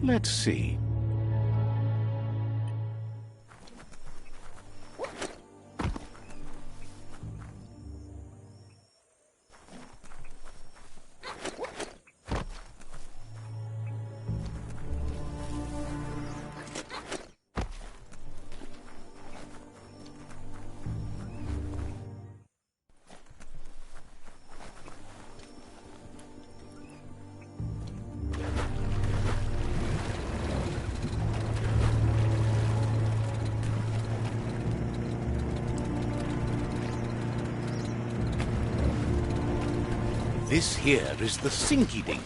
Let's see. This here is the Sinky Dink,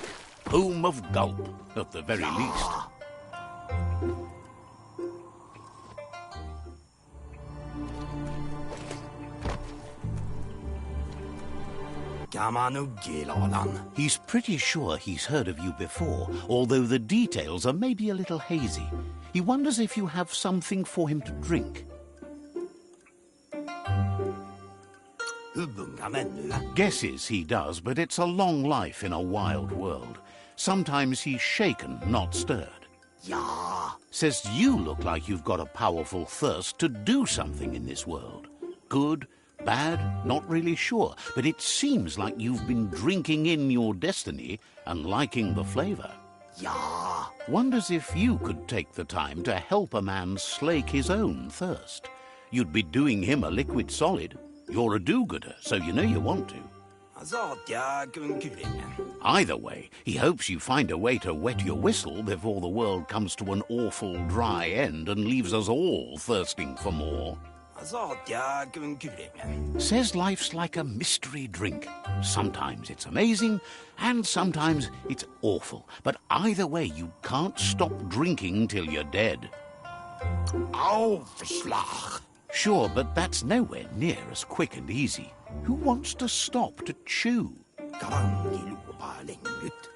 home of Gulp, at the very least. He's pretty sure he's heard of you before, although the details are maybe a little hazy. He wonders if you have something for him to drink. Guesses he does, but it's a long life in a wild world. Sometimes he's shaken, not stirred. Says you look like you've got a powerful thirst to do something in this world. Good, bad, not really sure, but it seems like you've been drinking in your destiny and liking the flavor. Wonders if you could take the time to help a man slake his own thirst. You'd be doing him a liquid solid. You're a do-gooder, so you know you want to. Either way, he hopes you find a way to wet your whistle before the world comes to an awful dry end and leaves us all thirsting for more. Says life's like a mystery drink. Sometimes it's amazing, and sometimes it's awful. But either way, you can't stop drinking till you're dead. Aufschlag. Sure, but that's nowhere near as quick and easy. Who wants to stop to chew?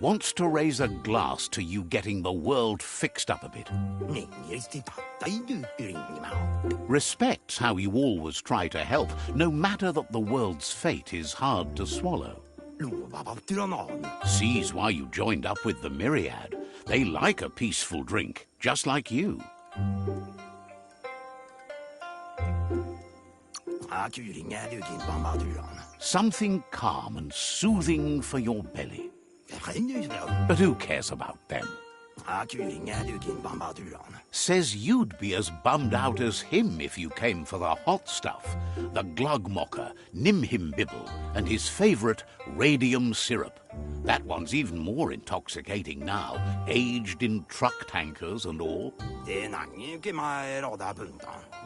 Wants to raise a glass to you getting the world fixed up a bit. Respects how you always try to help, no matter that the world's fate is hard to swallow. Sees why you joined up with the myriad. They like a peaceful drink, just like you. Something calm and soothing for your belly. But who cares about them? Says you'd be as bummed out as him if you came for the hot stuff, the glugmocker, nimhimbibble, and his favourite radium syrup. That one's even more intoxicating now, aged in truck tankers and all.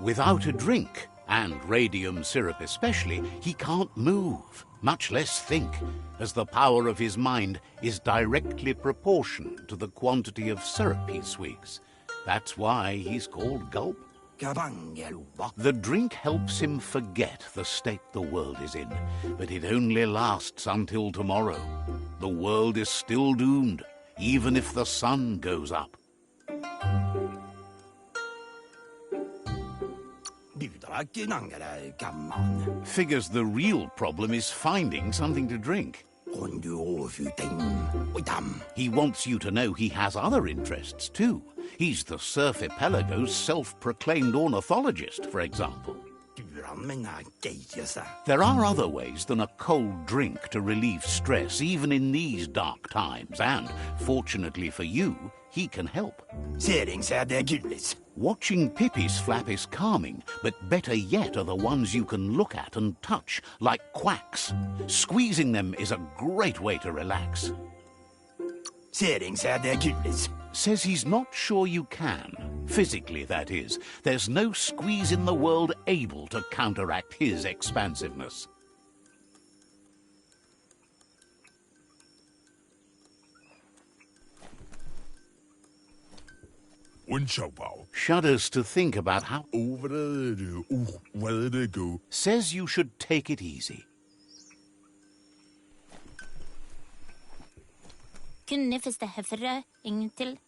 Without a drink, and radium syrup especially, he can't move, much less think, as the power of his mind is directly proportioned to the quantity of syrup he swigs. That's why he's called Gulp. The drink helps him forget the state the world is in, but it only lasts until tomorrow. The world is still doomed, even if the sun goes up. Figures the real problem is finding something to drink. He wants you to know he has other interests too. He's the Surf Archipelago's self-proclaimed ornithologist, for example. There are other ways than a cold drink to relieve stress, even in these dark times, and, fortunately for you, he can help. Watching Pippi's flap is calming, but better yet are the ones you can look at and touch, like quacks. Squeezing them is a great way to relax. Says he's not sure you can. Physically, that is. There's no squeeze in the world able to counteract his expansiveness. Shudders to think about how... Says you should take it easy.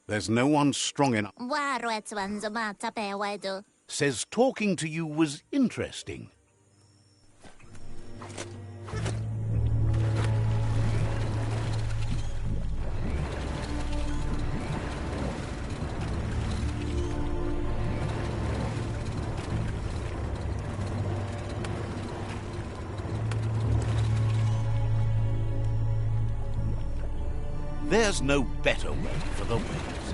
There's no one strong enough. Says talking to you was interesting. There's no better way for the waves.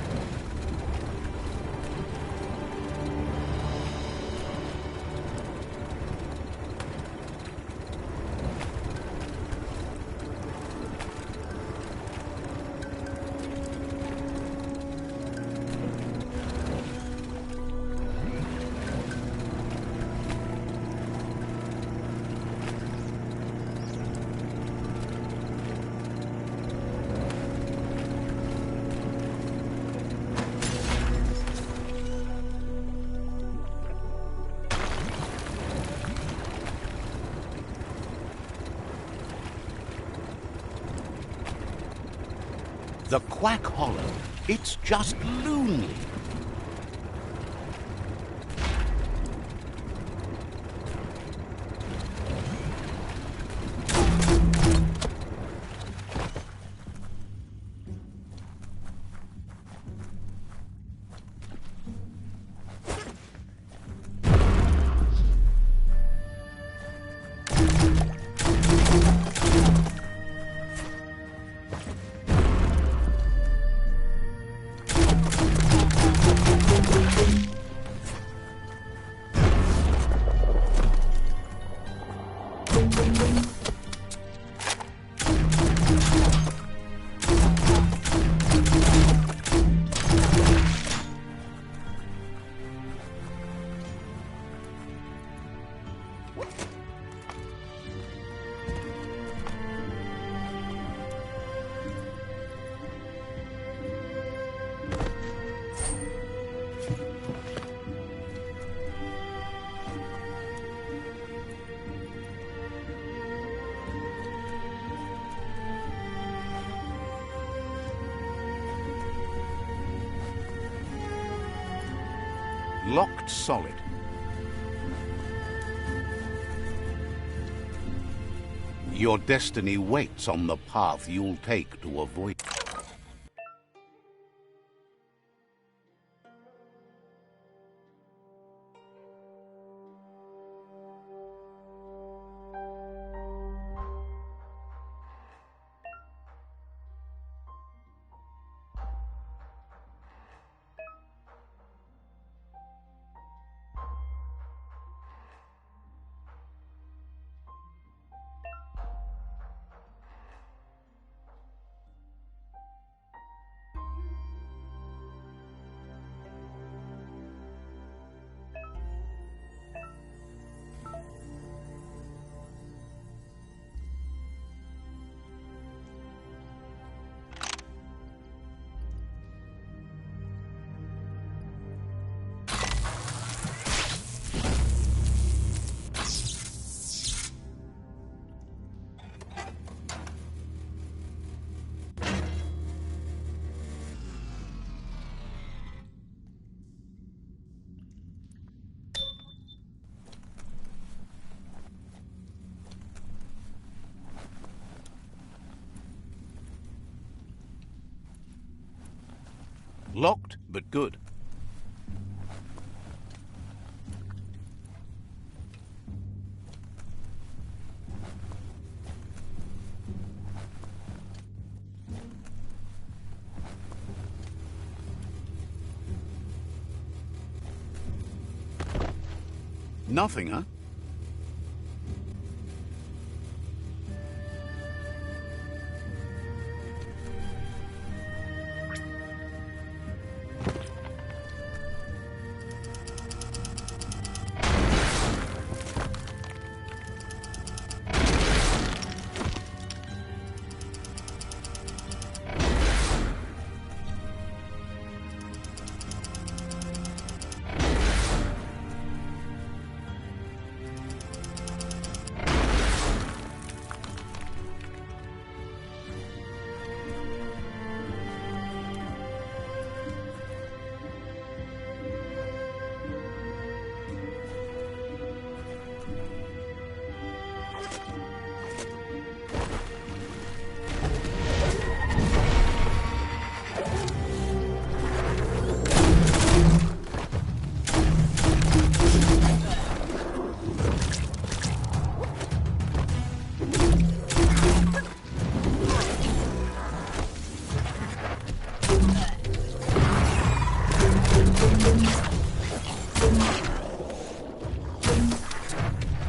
The Quack Hollow, it's just lonely. Locked solid. Your destiny waits on the path you'll take to avoid. Locked, but good. Nothing, huh?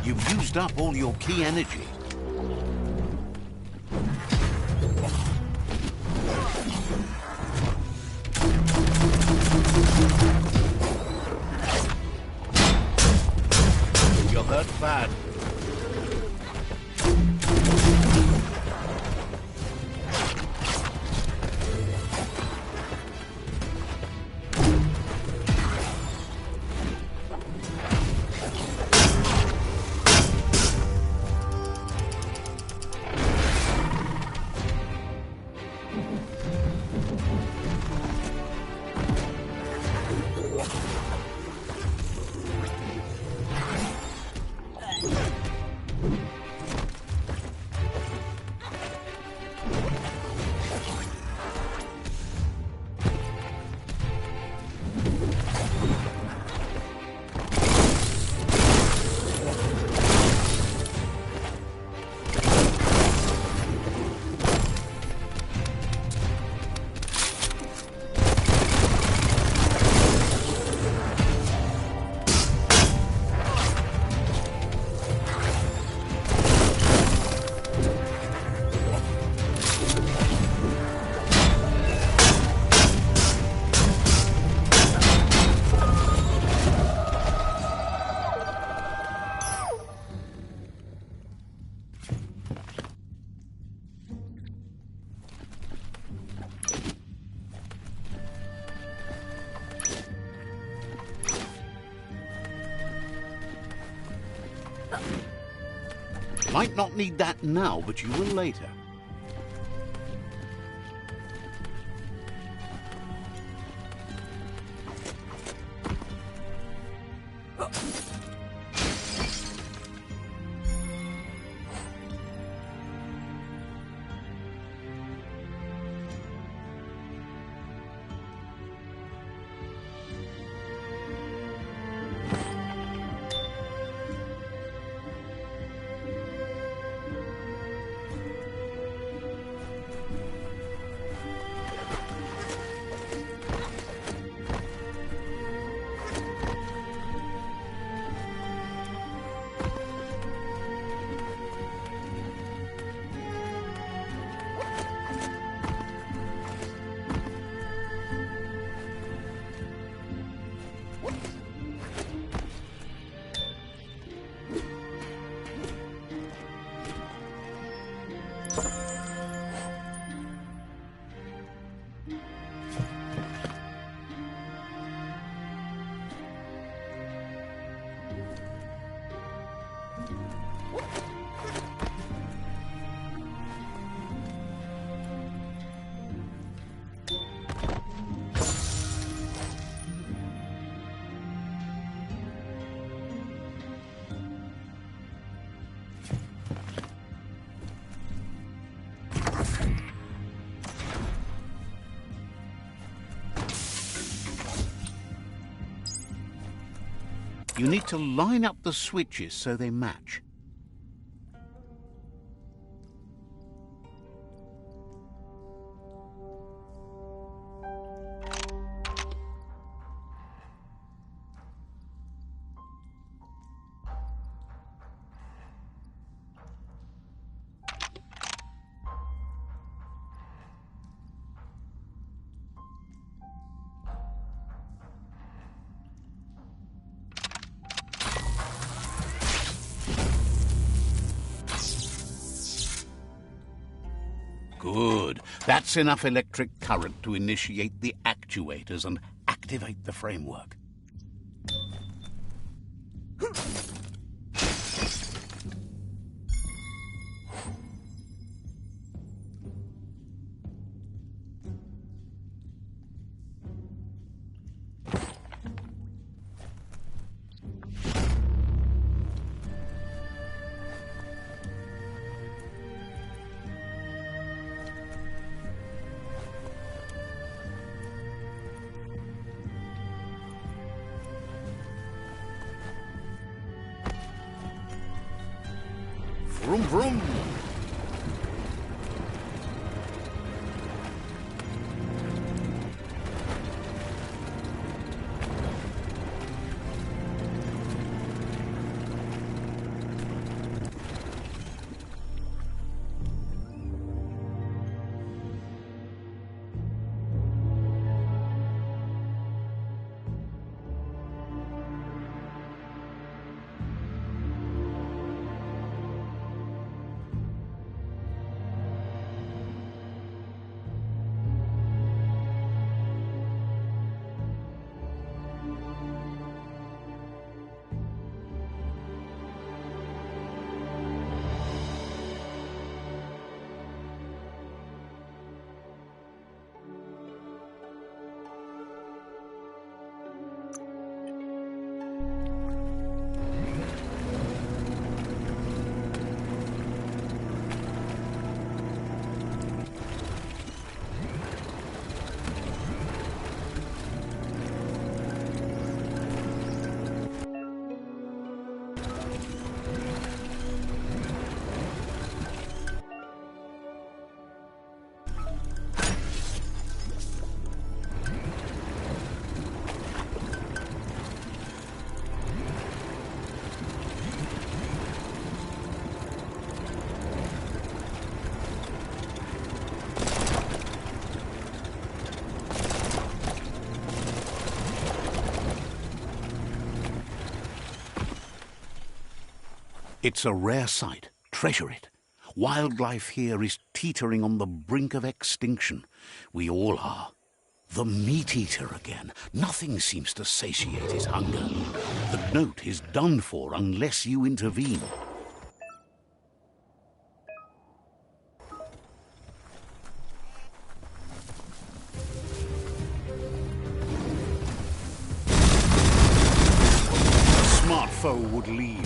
You've used up all your key energy. You're hurt bad. Might not need that now, but you will later. You need to line up the switches so they match. Good. That's enough electric current to initiate the actuators and activate the framework. Vroom, vroom. It's a rare sight. Treasure it. Wildlife here is teetering on the brink of extinction. We all are. The meat-eater again. Nothing seems to satiate his hunger. The note is done for unless you intervene. A smart foe would lead.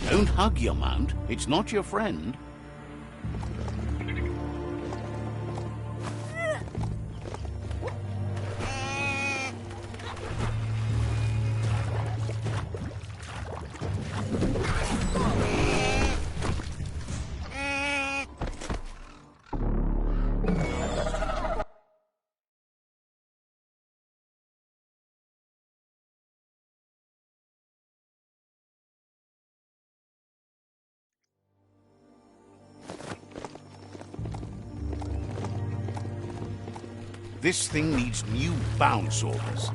Don't hug your mount. It's not your friend. This thing needs new bounce orders.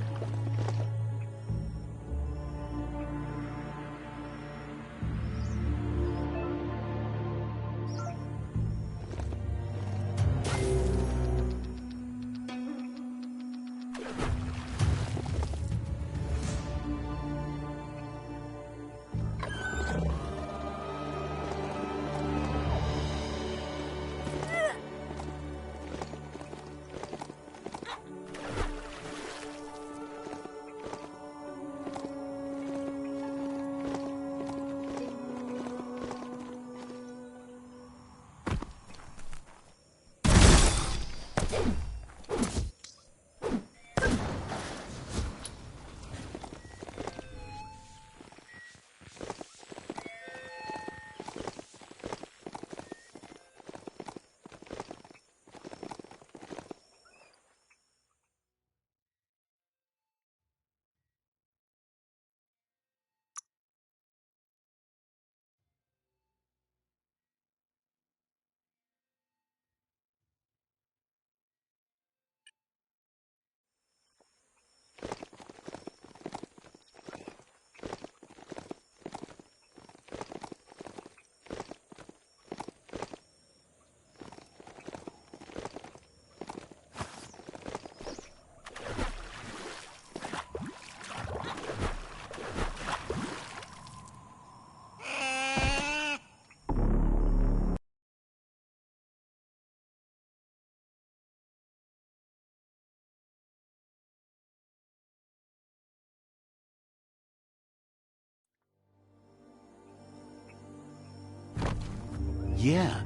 Yeah,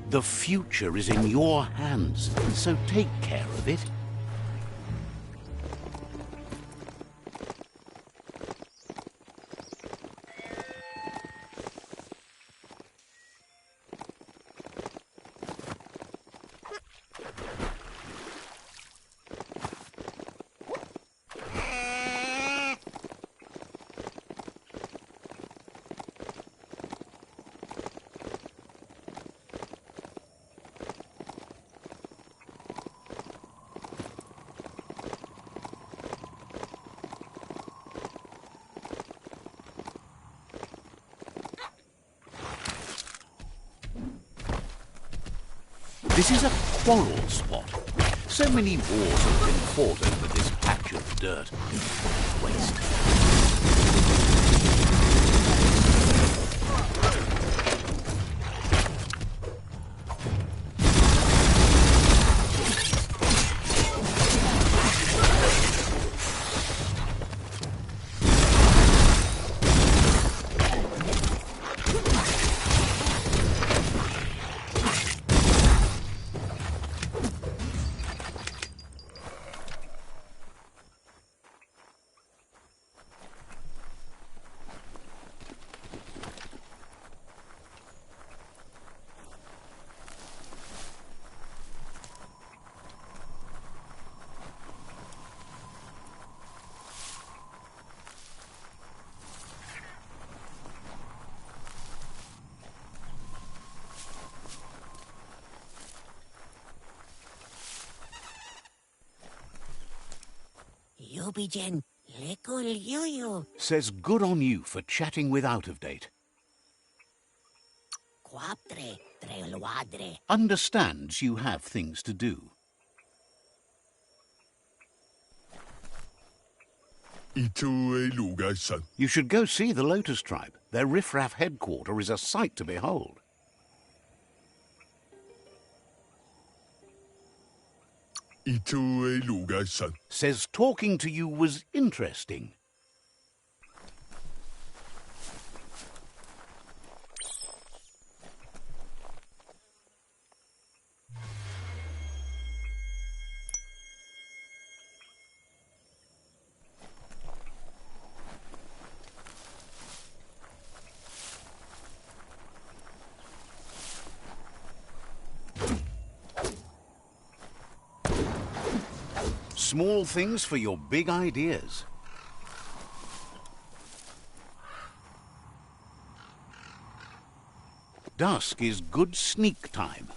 the future is in your hands, so take care of it. This is a quarrel spot. So many wars have been fought over this patch of dirt. Waste. Says good on you for chatting with out-of-date. Understands you have things to do. You should go see the Lotus tribe. Their riffraff headquarter is a sight to behold. Says talking to you was interesting. Small things for your big ideas. Dusk is good sneak time.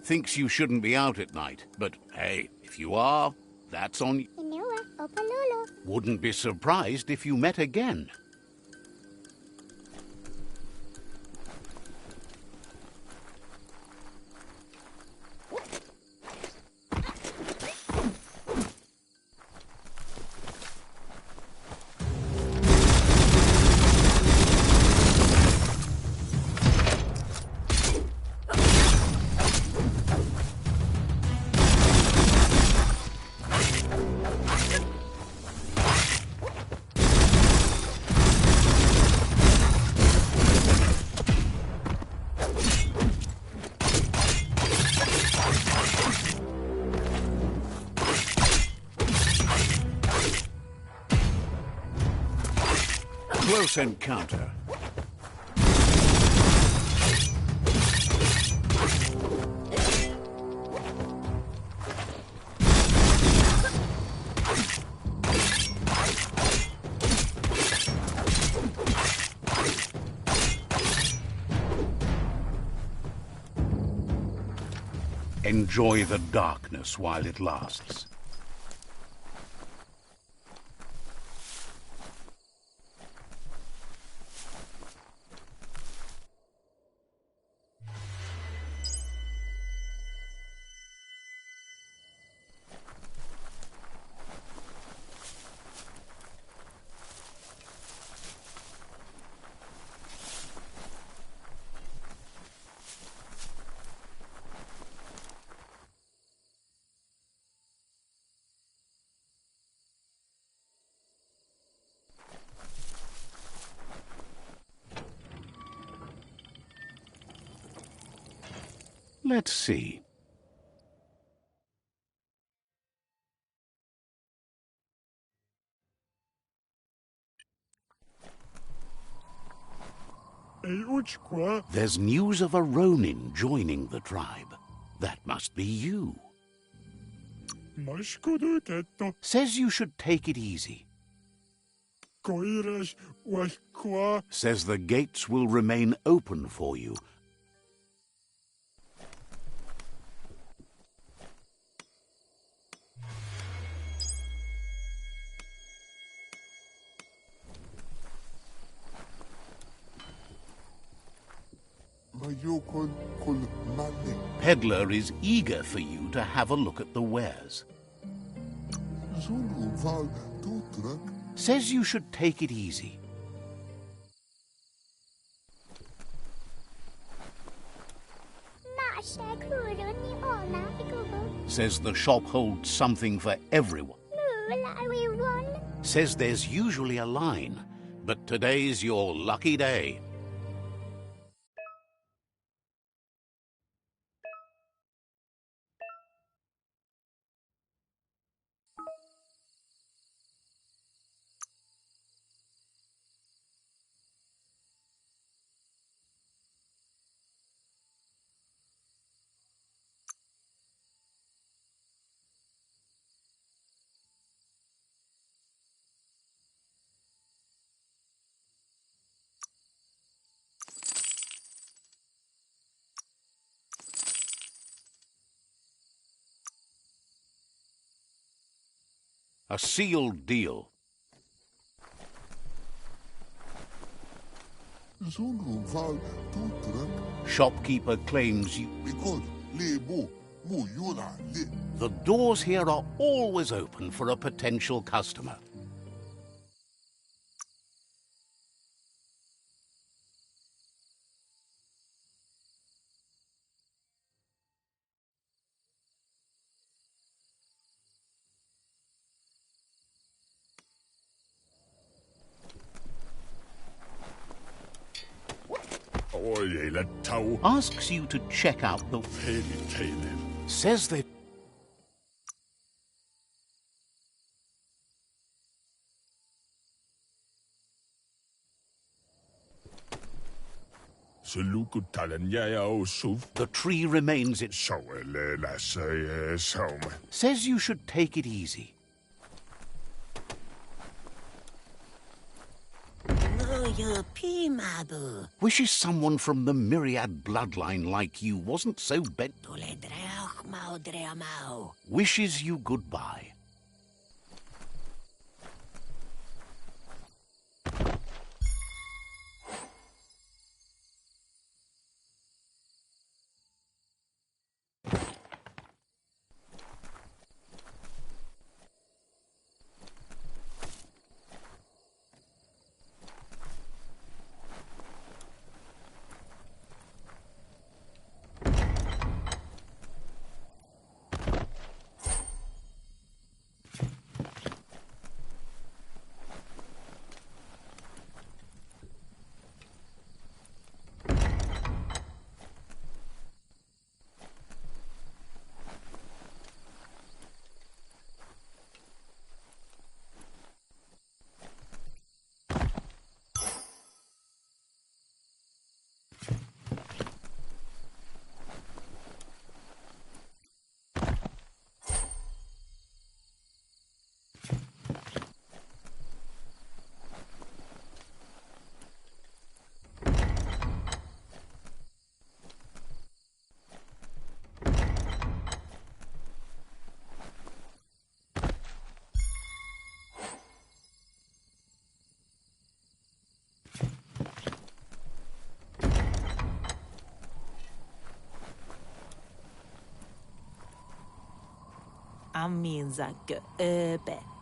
Thinks you shouldn't be out at night, but hey, if you are, that's on... Wouldn't be surprised if you met again. Close encounter. Enjoy the darkness while it lasts. Let's see. There's news of a Ronin joining the tribe. That must be you. Says you should take it easy. Says the gates will remain open for you. Peddler is eager for you to have a look at the wares. Says you should take it easy. Says the shop holds something for everyone. Says there's usually a line, but today's your lucky day. A sealed deal. Shopkeeper claims you... The doors here are always open for a potential customer. Asks you to check out the... Says that... The tree remains it. Says you should take it easy. Wishes someone from the myriad bloodline like you wasn't so bent. Wishes you goodbye.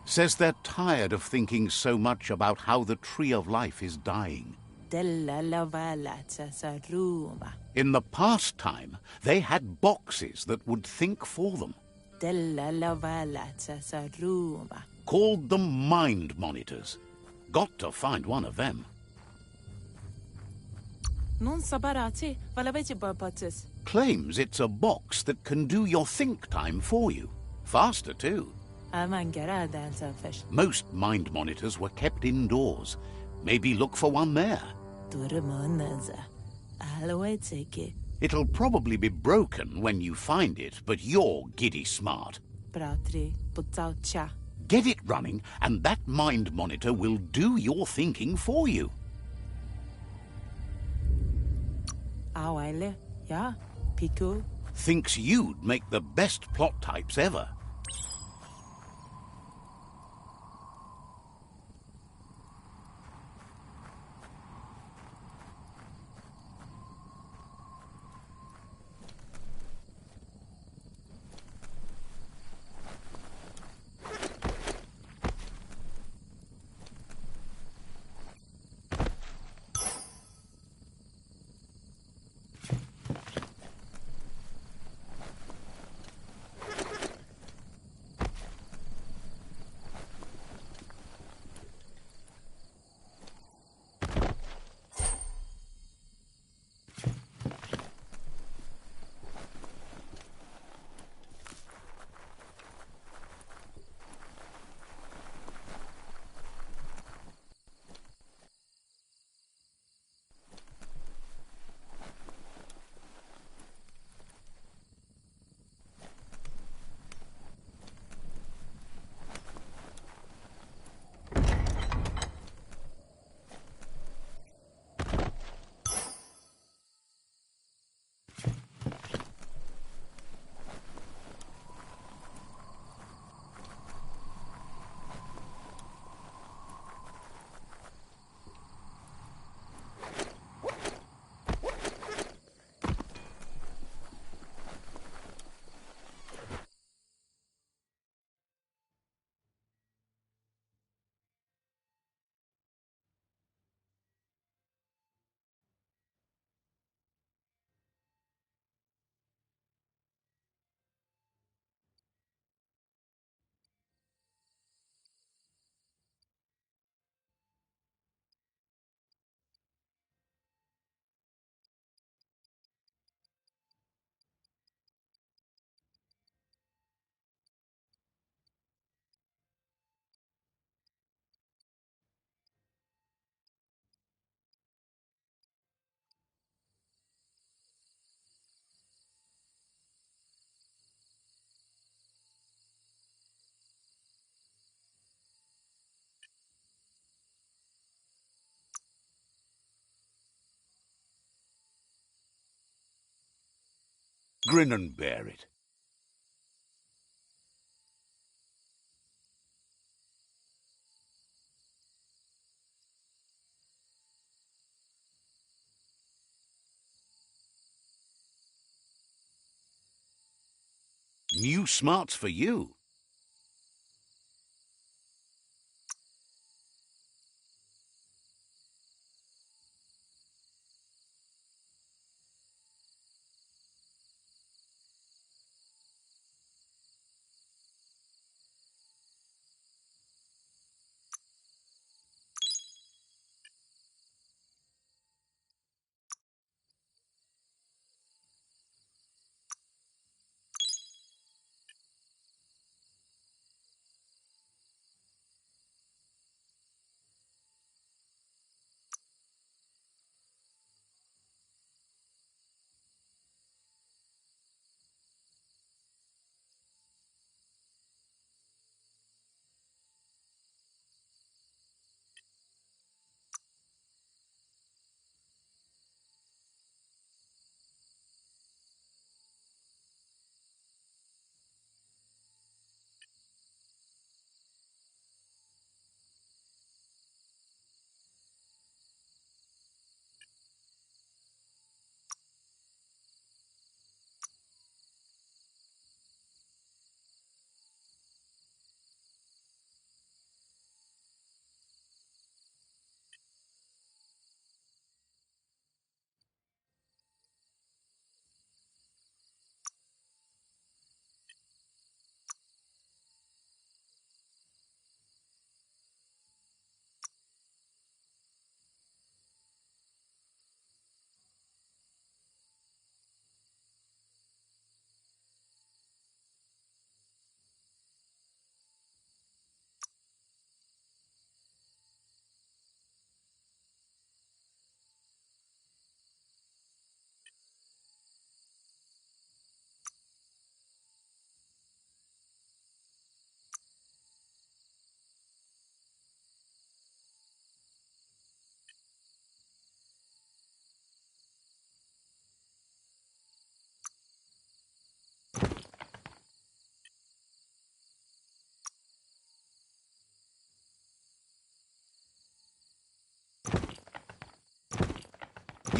Says they're tired of thinking so much about how the tree of life is dying. In the past time, they had boxes that would think for them. Called them mind monitors. Got to find one of them. Claims it's a box that can do your think time for you. Faster, too. Most mind monitors were kept indoors. Maybe look for one there. It'll probably be broken when you find it, but you're giddy smart. Get it running, and that mind monitor will do your thinking for you. Thinks you'd make the best plot types ever. Grin and bear it. New smarts for you.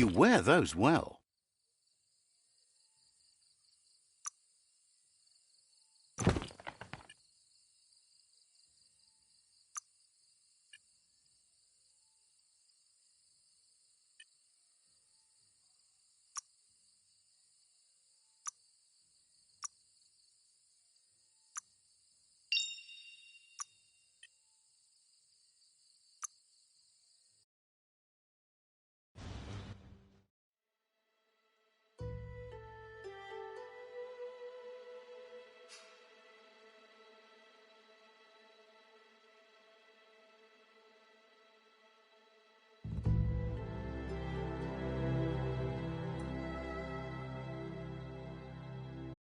You wear those well.